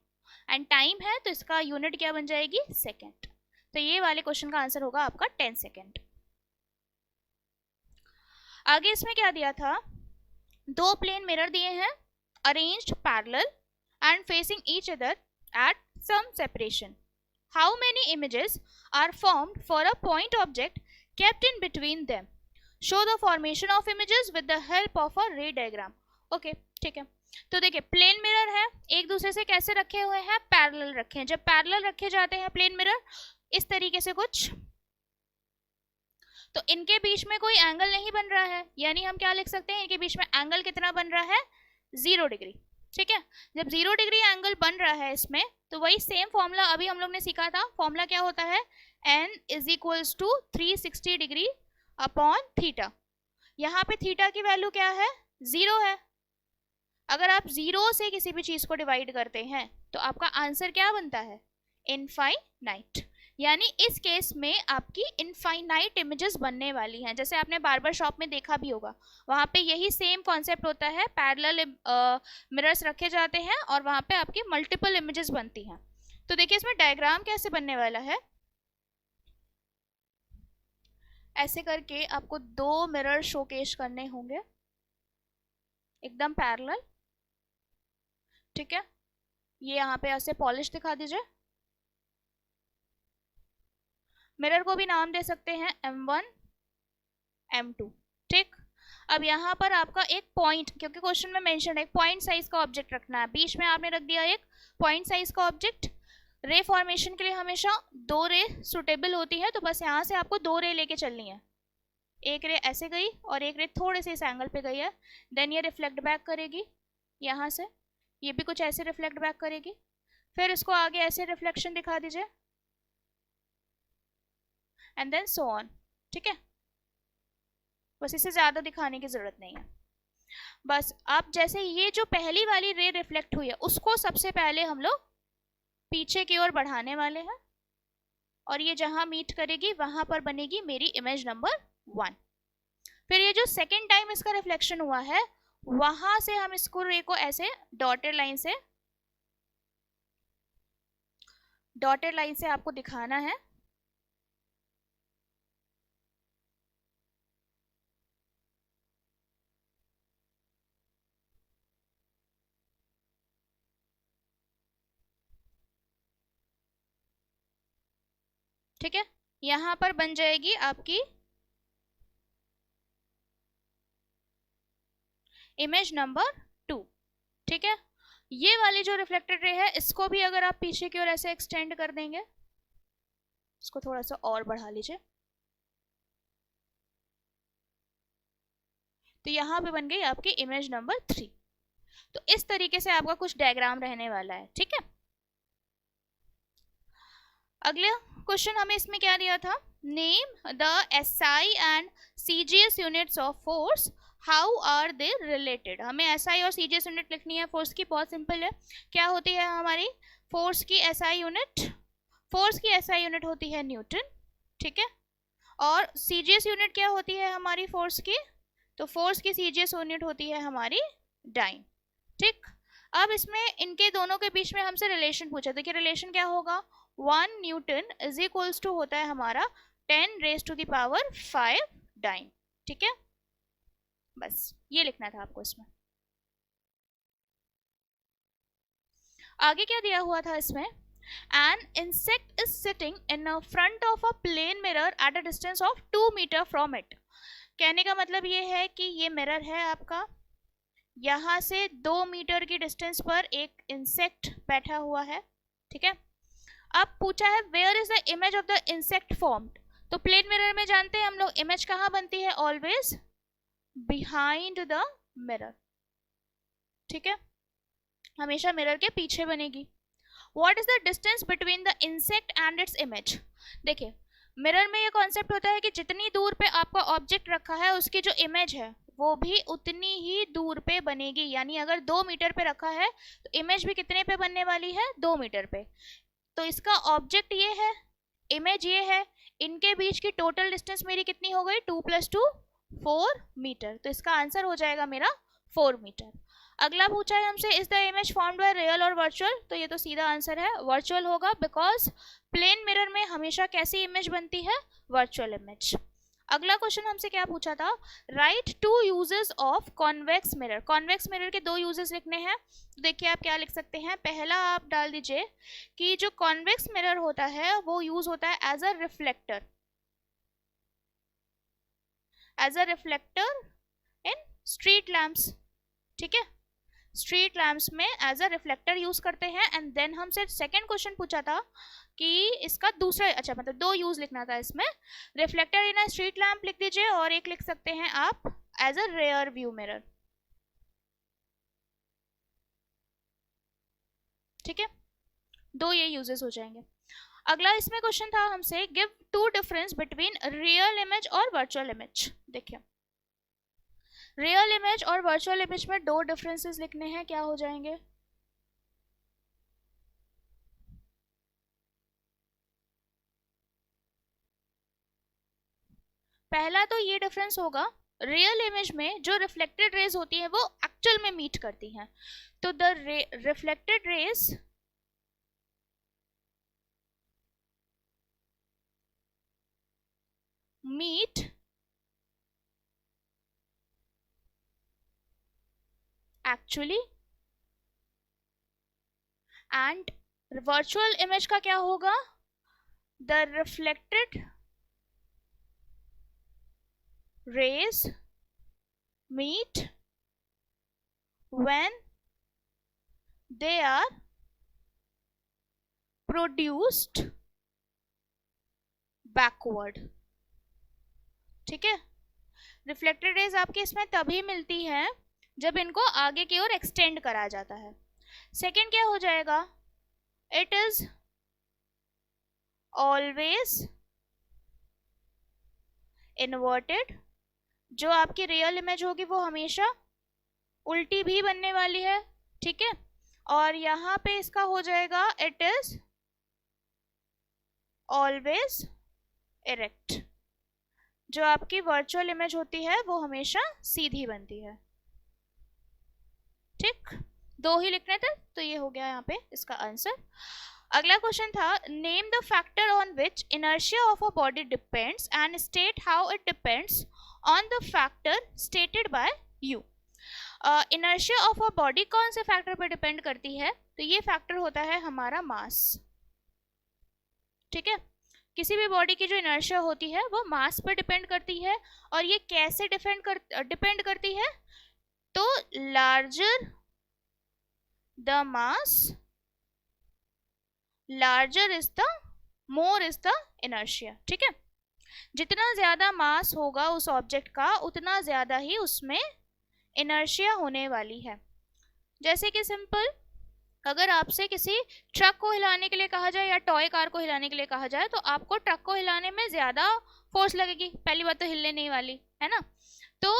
एंड टाइम है तो इसका यूनिट क्या बन जाएगी सेकेंड, तो ये वाले क्वेश्चन का आंसर होगा आपका 10 सेकेंड। आगे इसमें क्या दिया था, दो प्लेन मिरर दिए हैं arranged parallel and facing each other at some separation. How many images are formed for a point object kept in between them? Show the formation of images with the help of a ray diagram. Okay, ठीक है। तो देखिए plane mirror है, एक दूसरे से कैसे रखे हुए हैं, पैरेलल रखे हैं। जब पैरेलल रखे जाते हैं प्लेन मिरर इस तरीके से कुछ, तो इनके बीच में कोई एंगल नहीं बन रहा है, यानी हम क्या लिख सकते हैं, इनके बीच में एंगल कितना बन रहा है 0 डिग्री, ठीक है। जब 0 डिग्री एंगल बन रहा है इसमें, तो वही सेम फॉर्मूला अभी हम लोग ने सीखा था। फॉर्मूला क्या होता है, n is equals to 360 degree upon theta. यहाँ पे थीटा की वैल्यू क्या है, 0 है। अगर आप 0 से किसी भी चीज को डिवाइड करते हैं तो आपका आंसर क्या बनता है, इनफाइनाइट। यानी इस केस में आपकी इनफाइनाइट इमेजेस बनने वाली हैं। जैसे आपने बार्बर शॉप में देखा भी होगा, वहां पे यही सेम कॉन्सेप्ट होता है, पैरेलल मिरर्स रखे जाते हैं और वहां पे आपकी मल्टीपल इमेजेस बनती हैं। तो देखिए इसमें डायग्राम कैसे बनने वाला है, ऐसे करके आपको 2 मिरर शोकेस करने होंगे एकदम पैरेलल। ठीक है, ये यहाँ पे ऐसे पॉलिश दिखा दीजिए। मिरर को भी नाम दे सकते हैं M1 M2। ठीक, अब यहाँ पर आपका एक पॉइंट, क्योंकि क्वेश्चन में मेंशन है, एक पॉइंट साइज का ऑब्जेक्ट रखना है, बीच में आपने रख दिया एक पॉइंट साइज का ऑब्जेक्ट। रे फॉर्मेशन के लिए हमेशा 2 रे सुटेबल होती है, तो बस यहाँ से आपको 2 रे लेके चलनी है। एक रे ऐसे गई और एक रे थोड़े से इस एंगल पे गई है, देन ये रिफ्लेक्ट बैक करेगी यहाँ से, ये भी कुछ ऐसे रिफ्लेक्ट बैक करेगी, फिर इसको आगे ऐसे रिफ्लेक्शन दिखा दीजिए, एंड देन सो ऑन। ठीक है, बस इसे ज्यादा दिखाने की जरूरत नहीं है। बस अब जैसे ये जो पहली वाली रे रिफ्लेक्ट हुई है, उसको सबसे पहले हम लोग पीछे की ओर बढ़ाने वाले हैं, और ये जहां मीट करेगी वहां पर बनेगी मेरी इमेज नंबर 1। फिर ये जो सेकेंड टाइम इसका रिफ्लेक्शन हुआ है, वहां से हम इसको रे को ऐसे डॉटेड लाइन से आपको दिखाना है। ठीक है, यहां पर बन जाएगी आपकी इमेज नंबर 2। ठीक है, ये वाली जो रिफ्लेक्टेड रे है, इसको भी अगर आप पीछे की ओर ऐसे एक्सटेंड कर देंगे, इसको थोड़ा सा और बढ़ा लीजिए, तो यहां पे बन गई आपकी इमेज नंबर 3। तो इस तरीके से आपका कुछ डायग्राम रहने वाला है। ठीक है, अगला क्वेश्चन हमें इसमें क्या दिया था, name the SI and CGS units of force, how are they related. हमें एसआई और सीजीएस यूनिट लिखनी है फोर्स की, बहुत सिंपल है। क्या होती है हमारी फोर्स की एसआई यूनिट, फोर्स की एसआई यूनिट होती है न्यूटन। ठीक है, और सीजीएस यूनिट क्या होती है हमारी फोर्स की, तो फोर्स की सीजीएस यूनिट होती है हमारी डाइन। ठीक, अब इसमें इनके दोनों के बीच में हमसे रिलेशन पूछा, देखिए रिलेशन क्या होगा, 1 न्यूटन इज इक्वल्स टू होता है हमारा 10 raise to the power 5 dyne. ठीक है, बस ये लिखना था आपको इसमें। आगे क्या दिया हुआ था इसमें, an insect is sitting in front of a plane mirror at a distance of 2 metre from it. कहने का मतलब ये है कि ये मिरर है आपका, यहां से 2 मीटर की डिस्टेंस पर एक इंसेक्ट बैठा हुआ है। ठीक है, अब पूछा है where is the image of the insect formed. तो प्लेन मिरर में जानते हैं हम लोग इमेज कहाँ बनती है, ऑलवेज बिहाइंड द मिरर। ठीक है, हमेशा मिरर के पीछे बनेगी। What is the distance between the insect and its image. देखिए मिरर में ये कॉन्सेप्ट होता है कि जितनी दूर पे आपका ऑब्जेक्ट रखा है, उसकी जो इमेज है वो भी उतनी ही दूर पे बनेगी। यानी अगर 2 मीटर पे रखा है तो इमेज भी कितने पे बनने वाली है, 2 मीटर पे। तो इसका ऑब्जेक्ट ये है, इमेज ये है, इनके बीच की टोटल डिस्टेंस मेरी कितनी हो गई, 2 + 2 4 मीटर। तो इसका आंसर हो जाएगा मेरा 4 मीटर। अगला पूछा है हमसे, is the image formed by real और वर्चुअल। तो ये तो सीधा आंसर है, वर्चुअल होगा, बिकॉज प्लेन मिरर में हमेशा कैसी इमेज बनती है, वर्चुअल इमेज। अगला क्वेश्चन हमसे क्या पूछा था, right 2 uses of convex mirror. Convex mirror के 2 यूजेस लिखने हैं। तो देखिए आप क्या लिख सकते हैं, पहला आप डाल दीजिए कि जो कॉन्वेक्स मिरर होता है वो यूज होता है as a reflector, in street lamps. ठीक है, स्ट्रीट लैम्प्स में एज अ रिफ्लेक्टर यूज करते हैं। एंड देन हमसे सेकंड क्वेश्चन पूछा था कि इसका दूसरा, अच्छा मतलब 2 यूज लिखना था इसमें, reflector in a street lamp लिख दीजिए, और एक लिख सकते हैं आप as a rear view mirror. ठीक है, दो ये यूजेस हो जाएंगे। अगला इसमें क्वेश्चन था हमसे, give two difference between real image और वर्चुअल इमेज। देखिए, रियल इमेज और वर्चुअल इमेज में दो डिफरेंसेस लिखने हैं, क्या हो जाएंगे? पहला तो ये डिफरेंस होगा, रियल इमेज में जो रिफ्लेक्टेड रेज होती है वो एक्चुअल में मीट करती हैं, तो the reflected raise meet actually, and virtual image का क्या होगा? The reflected rays meet when they are produced backward। ठीक है, रिफ्लेक्टेड रेज आपके इसमें तभी मिलती है जब इनको आगे की ओर एक्सटेंड करा जाता है। सेकेंड क्या हो जाएगा? इट इज ऑलवेज इन्वर्टेड, जो आपकी रियल इमेज होगी वो हमेशा उल्टी भी बनने वाली है। ठीक है, और यहां पे इसका हो जाएगा इट इज ऑलवेज इरेक्ट, जो आपकी वर्चुअल इमेज होती है वो हमेशा सीधी बनती है। ठीक, दो ही लिखने थे, तो ये हो गया यहाँ पे इसका आंसर। अगला क्वेश्चन था, name the factor on which inertia of a body depends and state how it depends on the factor stated by you. Inertia of a body कौन से फैक्टर पर डिपेंड करती है? तो ये फैक्टर होता है हमारा मास। ठीक है, किसी भी बॉडी की जो इनर्शिया होती है वो मास पर डिपेंड करती है, और ये कैसे डिपेंड करती है? तो larger the mass, larger is the more is the inertia. ठीक है, जितना ज्यादा मास होगा उस ऑब्जेक्ट का उतना ज्यादा ही उसमें इनर्शिया होने वाली है। जैसे कि सिंपल, अगर आपसे किसी ट्रक को हिलाने के लिए कहा जाए या टॉय कार को हिलाने के लिए कहा जाए, तो आपको ट्रक को हिलाने में ज्यादा फोर्स लगेगी, पहली बात तो हिलने नहीं वाली है ना। तो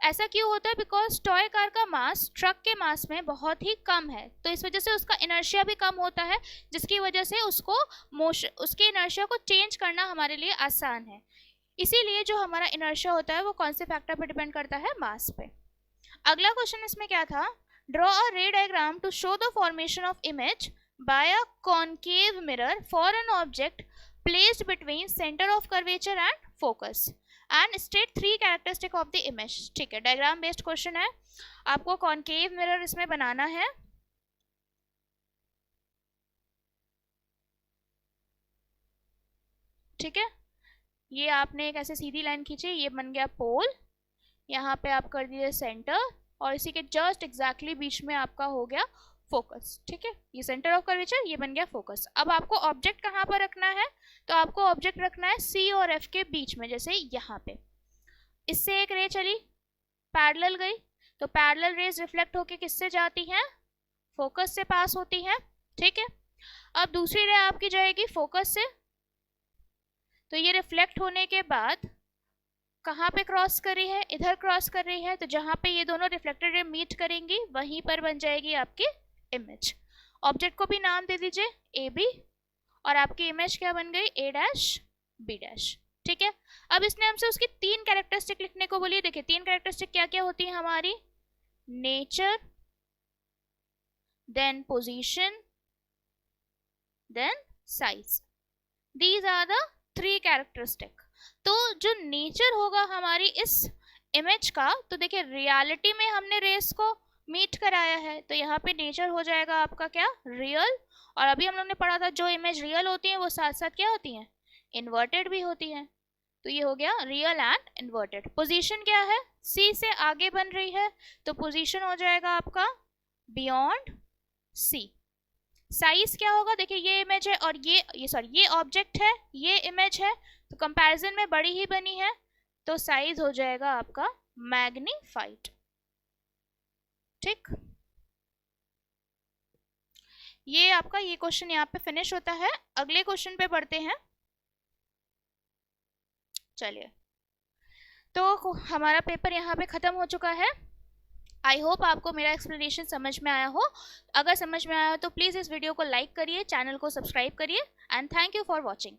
ऐसा क्यों होता है? बिकॉज टॉय कार का मास ट्रक के मास में बहुत ही कम है, तो इस वजह से उसका इनर्शिया भी कम होता है, जिसकी वजह से उसको उसके इनर्शिया को चेंज करना हमारे लिए आसान है। इसीलिए जो हमारा इनर्शिया होता है वो कौन से फैक्टर पर डिपेंड करता है? मास पे। अगला क्वेश्चन इसमें क्या था? Draw a ray diagram to show the formation of image by a concave mirror for an object placed between centre of curvature and focus and state 3 characteristic of the image. ठीक है, diagram based question है, आपको concave mirror इसमें बनाना है। ठीक है, ये आपने एक ऐसे सीधी लाइन खींची, ये बन गया पोल, यहाँ पे आप कर दीजिए सेंटर, और इसी के जस्ट एग्जैक्टली बीच में आपका हो गया फोकस। ठीक है, ये सेंटर ऑफ कर्वेचर, ये बन गया फोकस। अब आपको ऑब्जेक्ट कहाँ पर रखना है? तो आपको ऑब्जेक्ट रखना है सी और एफ के बीच में, जैसे यहाँ पे। इससे एक रे चली, पैरेलल गई, तो पैरेलल रेज रिफ्लेक्ट होके किससे जाती हैं? फोकस से पास होती हैं। ठीक है, अब दूसरी रे आपकी जाएगी फोकस से, तो ये रिफ्लेक्ट होने के बाद कहाँ पे क्रॉस कर रही है? इधर क्रॉस कर रही है, तो जहां पे ये दोनों रिफ्लेक्टेड रे मीट करेंगी वहीं पर बन जाएगी आपकी इमेज। ऑब्जेक्ट को भी नाम दे दीजिए ए बी, और आपकी इमेज क्या बन गई? ए डैश बी डैश। ठीक है, अब इसने हमसे उसकी 3 कैरेक्टरिस्टिक लिखने को बोली। देखिए 3 कैरेक्टरिस्टिक क्या क्या होती है हमारी? Nature, then position, then size. These are the 3 characteristic. तो जो नेचर होगा हमारी इस इमेज का, तो देखिए रियलिटी में हमने रेस को मीट कराया है, तो यहाँ पे नेचर हो जाएगा आपका क्या? रियल। और अभी हम लोग ने पढ़ा था जो इमेज रियल होती है वो साथ साथ क्या होती हैं? इन्वर्टेड भी होती है। तो ये हो गया रियल एंड इन्वर्टेड। पोजीशन क्या है? सी से आगे बन रही है, तो पोजीशन हो जाएगा आपका बियॉन्ड सी। साइज क्या होगा? देखिए ये इमेज है और ये सॉरी ये ऑब्जेक्ट है, ये इमेज है, तो कंपैरिजन में बड़ी ही बनी है, तो साइज हो जाएगा आपका मैग्नीफाइड। ठीक, ये आपका ये क्वेश्चन यहाँ पे फिनिश होता है। अगले क्वेश्चन पे पढ़ते हैं। चलिए, तो हमारा पेपर यहाँ पे ख़त्म हो चुका है। आई होप आपको मेरा एक्सप्लेनेशन समझ में आया हो। अगर समझ में आया हो तो प्लीज़ इस वीडियो को लाइक करिए, चैनल को सब्सक्राइब करिए, and thank you for watching.